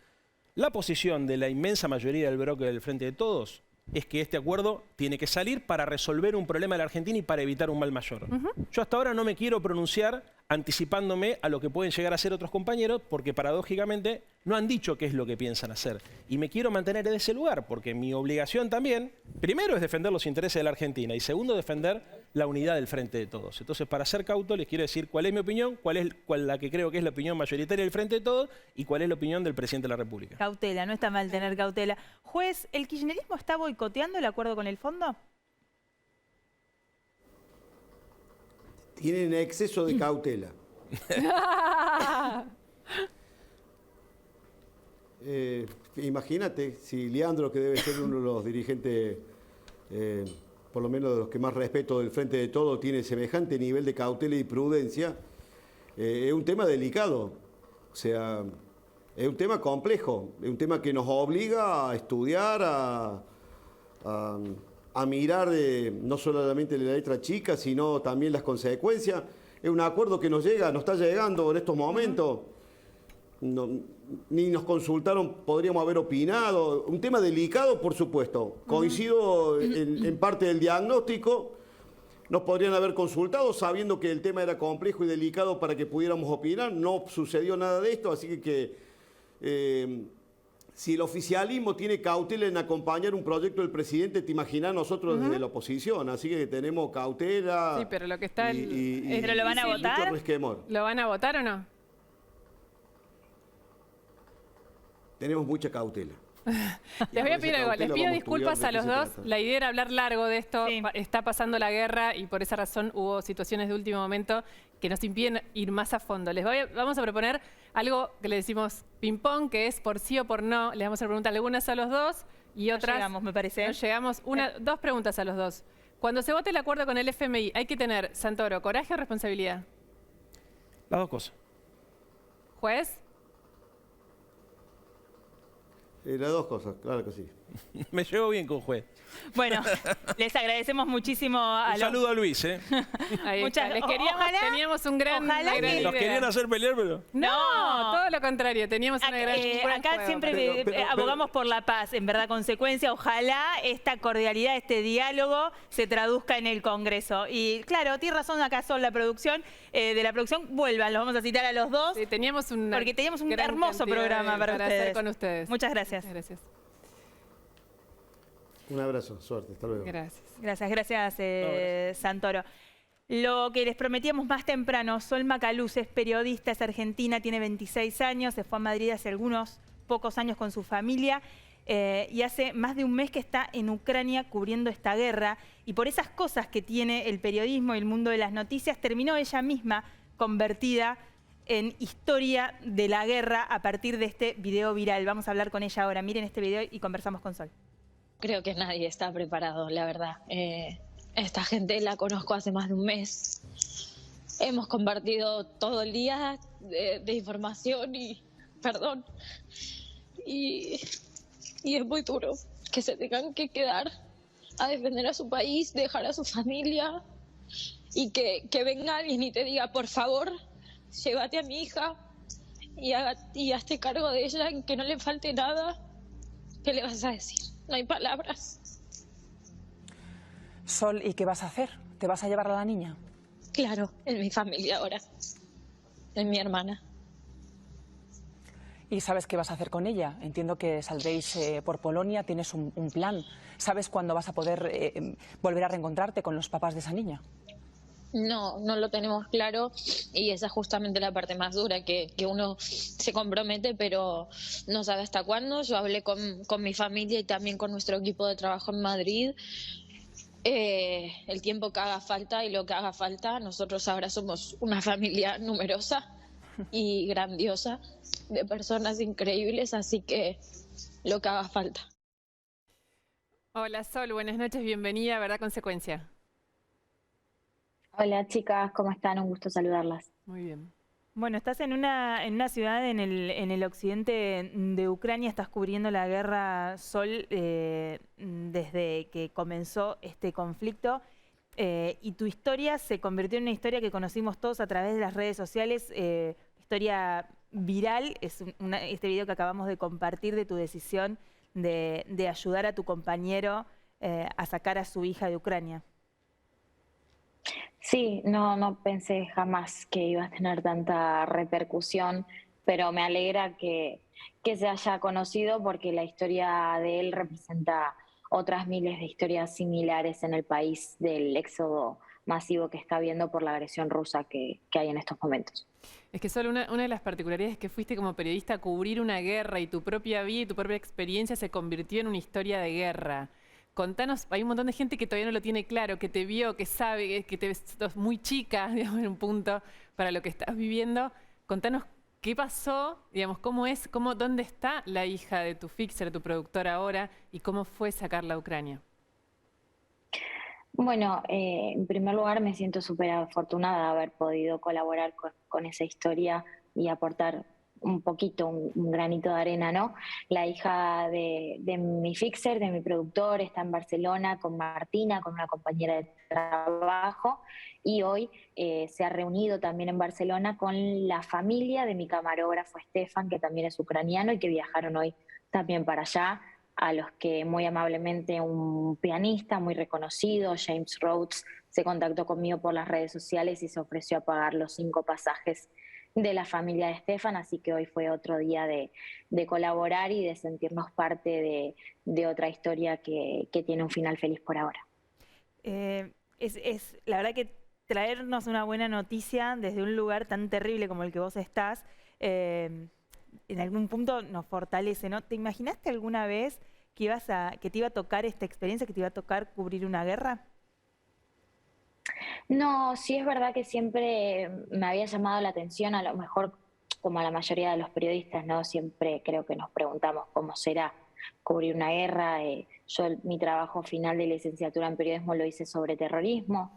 La posición de la inmensa mayoría del bloque del Frente de Todos es que este acuerdo tiene que salir para resolver un problema de la Argentina y para evitar un mal mayor. Yo hasta ahora no me quiero pronunciar anticipándome a lo que pueden llegar a hacer otros compañeros, porque paradójicamente no han dicho qué es lo que piensan hacer. Y me quiero mantener en ese lugar, porque mi obligación también, primero, es defender los intereses de la Argentina y segundo, defender la unidad del Frente de Todos. Entonces, para ser cauto, les quiero decir cuál es mi opinión, cuál es la que creo que es la opinión mayoritaria del Frente de Todos y cuál es la opinión del Presidente de la República. Cautela, no está mal tener cautela. Juez, ¿el kirchnerismo está boicoteando el acuerdo con el fondo? Tienen exceso de cautela. Imagínate, si Leandro, que debe ser uno de los dirigentes, por lo menos de los que más respeto del Frente de Todos, tiene semejante nivel de cautela y prudencia, es un tema delicado. O sea, es un tema complejo, es un tema que nos obliga a estudiar, a mirar no solamente la letra chica, sino también las consecuencias. Es un acuerdo que nos está llegando en estos momentos. Ni nos consultaron, podríamos haber opinado. Un tema delicado, por supuesto. Coincido en parte del diagnóstico. Nos podrían haber consultado sabiendo que el tema era complejo y delicado para que pudiéramos opinar. No sucedió nada de esto, así que si el oficialismo tiene cautela en acompañar un proyecto del presidente, te imaginas nosotros desde la oposición. Así que tenemos cautela. Sí, pero lo que está... ¿Pero lo van a votar? ¿Lo van a votar o no? Tenemos mucha cautela. Les voy a pedir algo, les pido disculpas a los dos. La idea era hablar largo de esto. Sí. Está pasando la guerra y por esa razón hubo situaciones de último momento que nos impiden ir más a fondo. Vamos a proponer algo que le decimos ping-pong, que es por sí o por no. Les vamos a preguntar algunas a los dos y otras... No llegamos, me parece. No llegamos. Dos preguntas a los dos. Cuando se vote el acuerdo con el FMI, ¿hay que tener, Santoro, coraje o responsabilidad? Las dos cosas. ¿Juez? Las dos cosas, claro que sí. Me llevo bien con Juez. Bueno, les agradecemos muchísimo a Un saludo a Luis, Ahí está. Teníamos un gran... Nos querían hacer pelear, pero... No, todo lo contrario. Teníamos una gran... Acá juego, siempre abogamos por la paz, en verdad, consecuencia. Ojalá esta cordialidad, este diálogo se traduzca en el Congreso. Y claro, tiene razón acá Sol, la producción. De la producción, vuelvan, los vamos a citar a los dos. Sí, porque teníamos un hermoso programa para ustedes. Hacer con ustedes. Muchas gracias. Gracias. Un abrazo, suerte, hasta luego. Gracias, Santoro. Lo que les prometíamos más temprano, Sol Macaluz es periodista, es argentina, tiene 26 años, se fue a Madrid hace algunos pocos años con su familia y hace más de un mes que está en Ucrania cubriendo esta guerra y por esas cosas que tiene el periodismo y el mundo de las noticias, terminó ella misma convertida en historia de la guerra a partir de este video viral. Vamos a hablar con ella ahora. Miren este video y conversamos con Sol. Creo que nadie está preparado, la verdad. Esta gente la conozco hace más de un mes. Hemos compartido todo el día de información y perdón. Y es muy duro que se tengan que quedar a defender a su país, dejar a su familia y que venga alguien y te diga, por favor, llévate a mi hija y hazte cargo de ella, que no le falte nada. ¿Qué le vas a decir? No hay palabras. Sol, ¿y qué vas a hacer? ¿Te vas a llevar a la niña? Claro, en mi familia ahora, en mi hermana. ¿Y sabes qué vas a hacer con ella? Entiendo que saldréis por Polonia, tienes un plan. ¿Sabes cuándo vas a poder volver a reencontrarte con los papás de esa niña? No, no lo tenemos claro y esa es justamente la parte más dura, que uno se compromete pero no sabe hasta cuándo. Yo hablé con mi familia y también con nuestro equipo de trabajo en Madrid. El tiempo que haga falta y lo que haga falta. Nosotros ahora somos una familia numerosa y grandiosa, de personas increíbles, así que lo que haga falta. Hola Sol, buenas noches, bienvenida a Verdad Consecuencia. Hola chicas, ¿cómo están? Un gusto saludarlas. Muy bien. Bueno, estás en una ciudad en el occidente de Ucrania, estás cubriendo la guerra, Sol, desde que comenzó este conflicto. Y tu historia se convirtió en una historia que conocimos todos a través de las redes sociales, historia viral. Es este video que acabamos de compartir de tu decisión de ayudar a tu compañero a sacar a su hija de Ucrania. Sí, no pensé jamás que iba a tener tanta repercusión, pero me alegra que se haya conocido porque la historia de él representa otras miles de historias similares en el país del éxodo masivo que está habiendo por la agresión rusa que hay en estos momentos. Es que solo una de las particularidades es que fuiste como periodista a cubrir una guerra y tu propia vida y tu propia experiencia se convirtió en una historia de guerra. Contanos, hay un montón de gente que todavía no lo tiene claro, que te vio, que sabe, que te ves muy chica, digamos, en un punto para lo que estás viviendo. Contanos qué pasó, digamos, dónde está la hija de tu fixer, tu productora ahora, y cómo fue sacarla a Ucrania. Bueno, en primer lugar me siento súper afortunada de haber podido colaborar con esa historia y aportar un poquito, un granito de arena, ¿no? La hija de mi fixer, de mi productor, está en Barcelona con Martina, con una compañera de trabajo, y hoy se ha reunido también en Barcelona con la familia de mi camarógrafo Stefan, que también es ucraniano y que viajaron hoy también para allá, a los que muy amablemente un pianista muy reconocido, James Rhodes, se contactó conmigo por las redes sociales y se ofreció a pagar los 5 pasajes de la familia de Stefan, así que hoy fue otro día de colaborar y de sentirnos parte de otra historia que tiene un final feliz por ahora. Es la verdad que traernos una buena noticia desde un lugar tan terrible como el que vos estás, en algún punto nos fortalece, ¿no? ¿Te imaginaste alguna vez que te iba a tocar esta experiencia, que te iba a tocar cubrir una guerra? No, sí es verdad que siempre me había llamado la atención, a lo mejor como a la mayoría de los periodistas, ¿no? Siempre creo que nos preguntamos cómo será cubrir una guerra. Yo mi trabajo final de licenciatura en periodismo lo hice sobre terrorismo,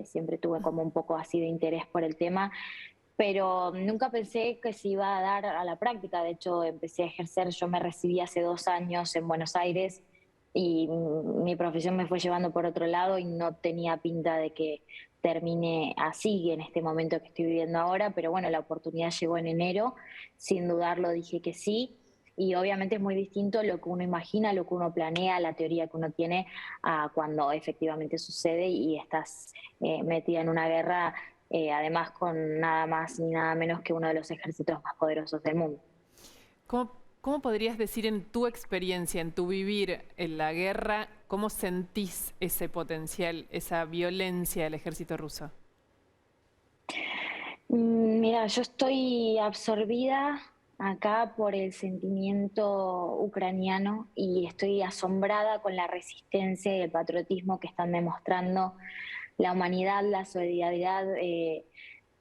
siempre tuve como un poco así de interés por el tema, pero nunca pensé que se iba a dar a la práctica. De hecho, empecé a ejercer, yo me recibí hace 2 años en Buenos Aires, y mi profesión me fue llevando por otro lado y no tenía pinta de que termine así en este momento que estoy viviendo ahora, pero bueno, la oportunidad llegó en enero, sin dudarlo dije que sí, y obviamente es muy distinto lo que uno imagina, lo que uno planea, la teoría que uno tiene a cuando efectivamente sucede y estás metida en una guerra, además con nada más ni nada menos que uno de los ejércitos más poderosos del mundo. ¿Cómo podrías decir en tu experiencia, en tu vivir en la guerra, cómo sentís ese potencial, esa violencia del ejército ruso? Mira, yo estoy absorbida acá por el sentimiento ucraniano y estoy asombrada con la resistencia y el patriotismo que están demostrando la humanidad, la solidaridad,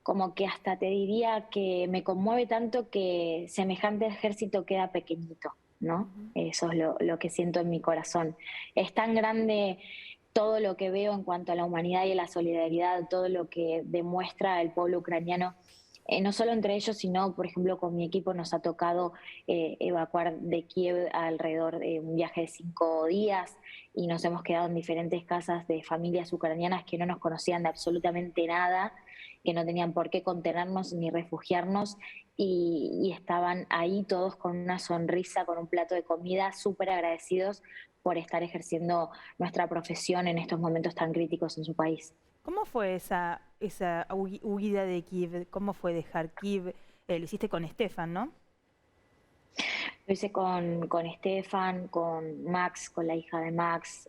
como que hasta te diría que me conmueve tanto que semejante ejército queda pequeñito, ¿no? Eso es lo que siento en mi corazón. Es tan grande todo lo que veo en cuanto a la humanidad y a la solidaridad, todo lo que demuestra el pueblo ucraniano, no solo entre ellos, sino, por ejemplo, con mi equipo nos ha tocado evacuar de Kiev alrededor de un viaje de 5 días y nos hemos quedado en diferentes casas de familias ucranianas que no nos conocían de absolutamente nada que no tenían por qué contenernos ni refugiarnos y estaban ahí todos con una sonrisa, con un plato de comida, súper agradecidos por estar ejerciendo nuestra profesión en estos momentos tan críticos en su país. ¿Cómo fue esa huida de Kiev? ¿Cómo fue dejar Kiev? Lo hiciste con Stefan, ¿no? Lo hice con Stefan, con Max, con la hija de Max,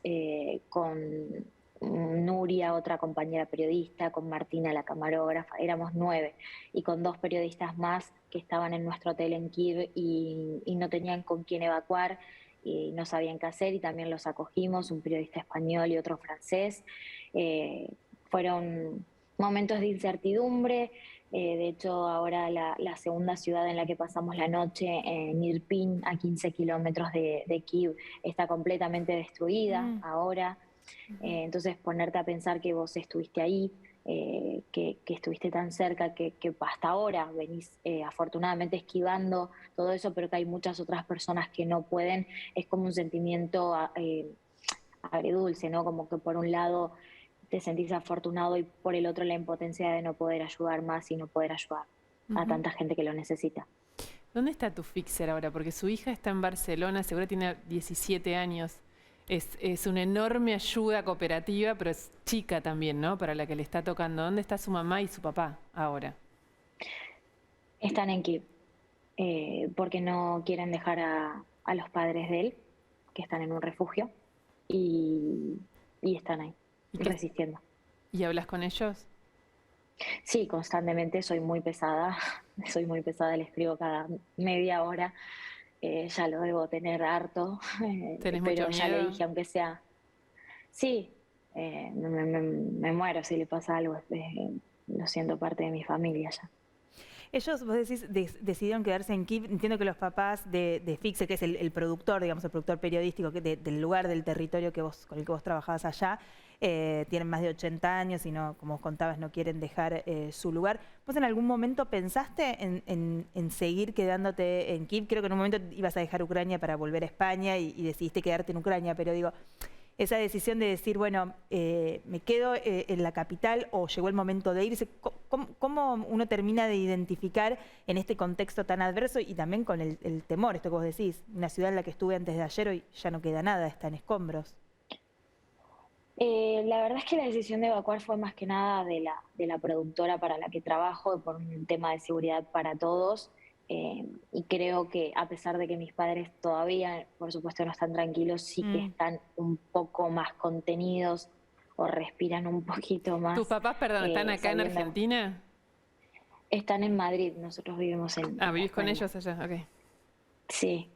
con Nuria, otra compañera periodista, con Martina, la camarógrafa, éramos 9, y con 2 periodistas más que estaban en nuestro hotel en Kiev y no tenían con quién evacuar y no sabían qué hacer, y también los acogimos, un periodista español y otro francés. Fueron momentos de incertidumbre. De hecho, ahora la segunda ciudad en la que pasamos la noche, en Irpin, a 15 kilómetros de Kiev, está completamente destruida ahora. Entonces, ponerte a pensar que vos estuviste ahí, que estuviste tan cerca, que hasta ahora venís afortunadamente esquivando todo eso, pero que hay muchas otras personas que no pueden, es como un sentimiento agridulce, ¿no? Como que por un lado te sentís afortunado y por el otro la impotencia de no poder ayudar más y no poder ayudar a tanta gente que lo necesita. ¿Dónde está tu fixer ahora? Porque su hija está en Barcelona, seguro tiene 17 años. Es una enorme ayuda cooperativa, pero es chica también, ¿no? Para la que le está tocando. ¿Dónde está su mamá y su papá ahora? Están en Kiev, porque no quieren dejar a los padres de él, que están en un refugio, y están ahí, resistiendo. ¿Y hablas con ellos? Sí, constantemente, soy muy pesada, le escribo cada media hora, ya lo debo tener harto, ¿Tenés pero mucho ya le miedo? dije, aunque sea, sí, me muero si le pasa algo, lo siento parte de mi familia ya. Ellos, vos decís, decidieron quedarse en Kiev. Entiendo que los papás de Fixer, que es el productor, digamos, el productor periodístico del lugar, del territorio con el que vos trabajabas allá, tienen más de 80 años y no, como vos contabas, no quieren dejar su lugar. ¿Vos en algún momento pensaste en seguir quedándote en Kiev? Creo que en un momento ibas a dejar Ucrania para volver a España y decidiste quedarte en Ucrania, pero digo, esa decisión de decir, bueno, me quedo en la capital o llegó el momento de irse, ¿cómo uno termina de identificar en este contexto tan adverso y también con el temor, esto que vos decís, una ciudad en la que estuve antes de ayer, hoy ya no queda nada, está en escombros? La verdad es que la decisión de evacuar fue más que nada de la productora para la que trabajo, por un tema de seguridad para todos. Y creo que a pesar de que mis padres todavía, por supuesto, no están tranquilos, sí que están un poco más contenidos o respiran un poquito más. ¿Tus papás, perdón, están acá en Argentina? Están en Madrid, nosotros vivimos en ¿vivís con España. ellos allá? Ok. Sí,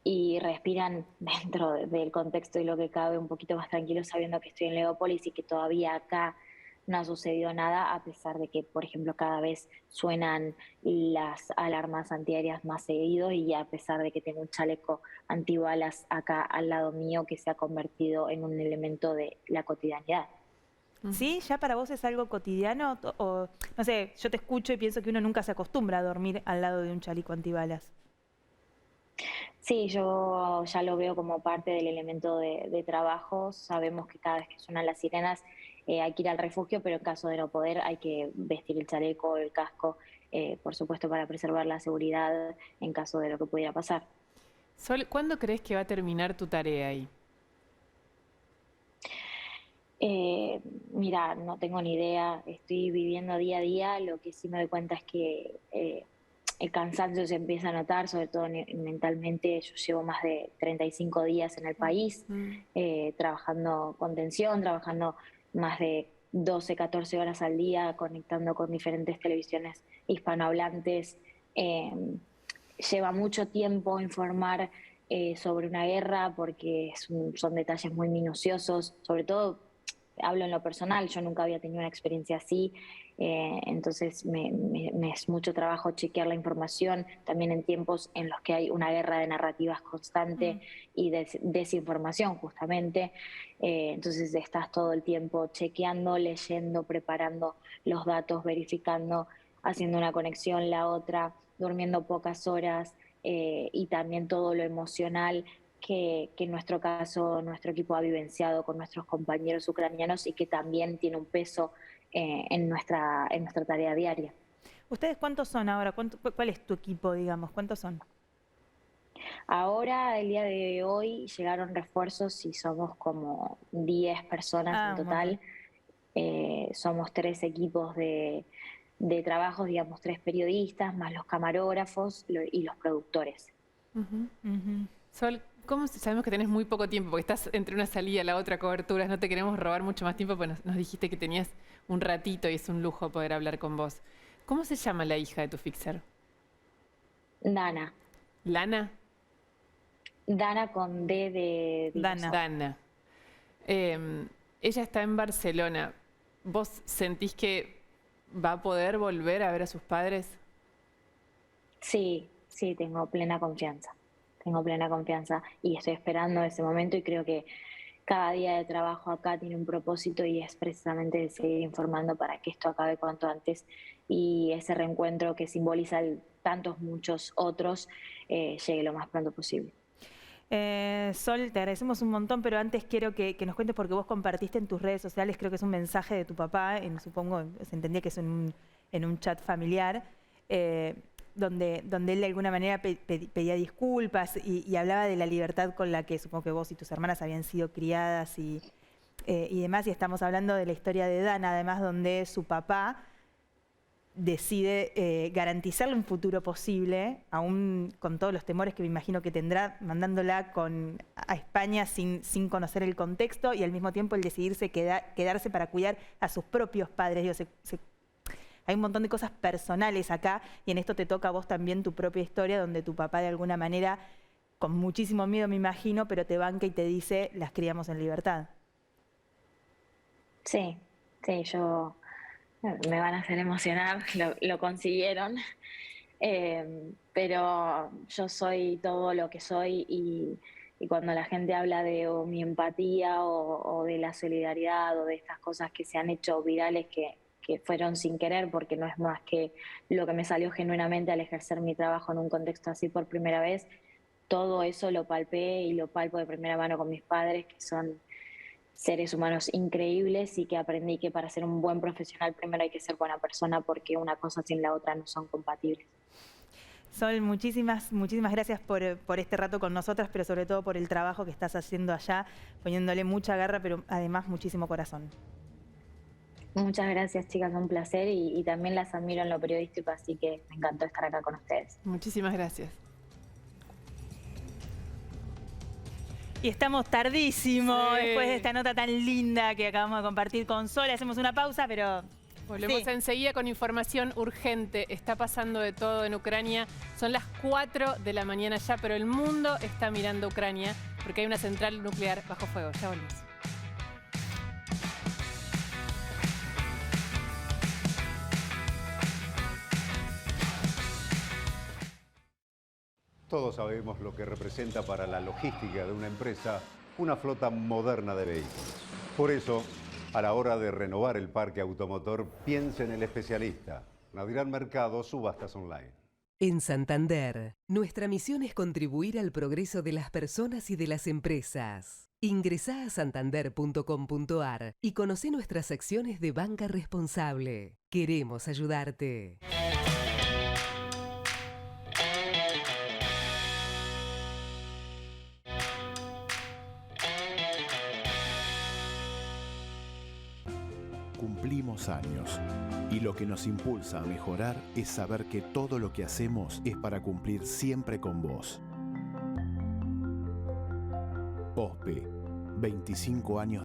y respiran dentro del contexto y lo que cabe un poquito más tranquilos sabiendo que estoy en Leópolis y que todavía acá no ha sucedido nada, a pesar de que, por ejemplo, cada vez suenan las alarmas antiaéreas más seguido y a pesar de que tengo un chaleco antibalas acá al lado mío que se ha convertido en un elemento de la cotidianidad. ¿Sí? ¿Ya para vos es algo cotidiano? O, no sé, yo te escucho y pienso que uno nunca se acostumbra a dormir al lado de un chaleco antibalas. Sí, yo ya lo veo como parte del elemento de trabajo. Sabemos que cada vez que suenan las sirenas hay que ir al refugio, pero en caso de no poder hay que vestir el chaleco, el casco, por supuesto para preservar la seguridad en caso de lo que pudiera pasar. Sol, ¿cuándo crees que va a terminar tu tarea ahí? Mira, no tengo ni idea, estoy viviendo día a día. Lo que sí me doy cuenta es que el cansancio se empieza a notar, sobre todo mentalmente. Yo llevo más de 35 días en el país, trabajando con tensión, trabajando más de 12, 14 horas al día, conectando con diferentes televisiones hispanohablantes. Lleva mucho tiempo informar sobre una guerra porque son detalles muy minuciosos, sobre todo hablo en lo personal, yo nunca había tenido una experiencia así, entonces me es mucho trabajo chequear la información, también en tiempos en los que hay una guerra de narrativas constante y desinformación justamente, entonces estás todo el tiempo chequeando, leyendo, preparando los datos, verificando, haciendo una conexión, la otra, durmiendo pocas horas y también todo lo emocional que en nuestro caso nuestro equipo ha vivenciado con nuestros compañeros ucranianos y que también tiene un peso en nuestra tarea diaria. ¿Ustedes cuántos son ahora? ¿Cuál es tu equipo, digamos? ¿Cuántos son? Ahora, el día de hoy, llegaron refuerzos y somos como 10 personas en total. Somos 3 equipos de trabajos, digamos, 3 periodistas, más los camarógrafos y los productores. Sol, sabemos que tenés muy poco tiempo, porque estás entre una salida y la otra coberturas, no te queremos robar mucho más tiempo, porque nos dijiste que tenías un ratito y es un lujo poder hablar con vos. ¿Cómo se llama la hija de tu fixer? Dana. ¿Lana? Dana con D de... Dana. Ella está en Barcelona. ¿Vos sentís que va a poder volver a ver a sus padres? Sí, tengo plena confianza. Tengo plena confianza y estoy esperando ese momento y creo que cada día de trabajo acá tiene un propósito y es precisamente seguir informando para que esto acabe cuanto antes y ese reencuentro que simboliza tantos muchos otros llegue lo más pronto posible. Sol, te agradecemos un montón, pero antes quiero que nos cuentes, porque vos compartiste en tus redes sociales, creo que es un mensaje de tu papá, supongo, se entendía que es en un chat familiar, donde él de alguna manera pedía disculpas y hablaba de la libertad con la que supongo que vos y tus hermanas habían sido criadas y demás, y estamos hablando de la historia de Dana, además, donde su papá decide garantizarle un futuro posible, aún con todos los temores que me imagino que tendrá, mandándola a España sin conocer el contexto, y al mismo tiempo el decidirse quedarse para cuidar a sus propios padres. Digo, hay un montón de cosas personales acá, y en esto te toca a vos también tu propia historia, donde tu papá de alguna manera, con muchísimo miedo me imagino, pero te banca y te dice, las criamos en libertad. Sí, yo... Me van a hacer emocionar, lo consiguieron, pero yo soy todo lo que soy y cuando la gente habla de mi empatía o de la solidaridad o de estas cosas que se han hecho virales que fueron sin querer, porque no es más que lo que me salió genuinamente al ejercer mi trabajo en un contexto así por primera vez, todo eso lo palpé y lo palpo de primera mano con mis padres, que son seres humanos increíbles y que aprendí que para ser un buen profesional primero hay que ser buena persona, porque una cosa sin la otra no son compatibles. Sol, muchísimas gracias por este rato con nosotras, pero sobre todo por el trabajo que estás haciendo allá, poniéndole mucha garra, pero además muchísimo corazón. Muchas gracias, chicas, un placer y también las admiro en lo periodístico, así que me encantó estar acá con ustedes. Muchísimas gracias. Y estamos tardísimo después de esta nota tan linda que acabamos de compartir con Sol. Hacemos una pausa, pero... Volvemos enseguida con información urgente. Está pasando de todo en Ucrania. Son las 4 de la mañana ya, pero el mundo está mirando a Ucrania porque hay una central nuclear bajo fuego. Ya volvemos. Todos sabemos lo que representa para la logística de una empresa una flota moderna de vehículos. Por eso, a la hora de renovar el parque automotor, piense en el especialista. Nadirán Mercado, subastas online. En Santander, nuestra misión es contribuir al progreso de las personas y de las empresas. Ingresá a santander.com.ar y conoce nuestras acciones de banca responsable. Queremos ayudarte. Cumplimos años y lo que nos impulsa a mejorar es saber que todo lo que hacemos es para cumplir siempre con vos. OSPE, 25 años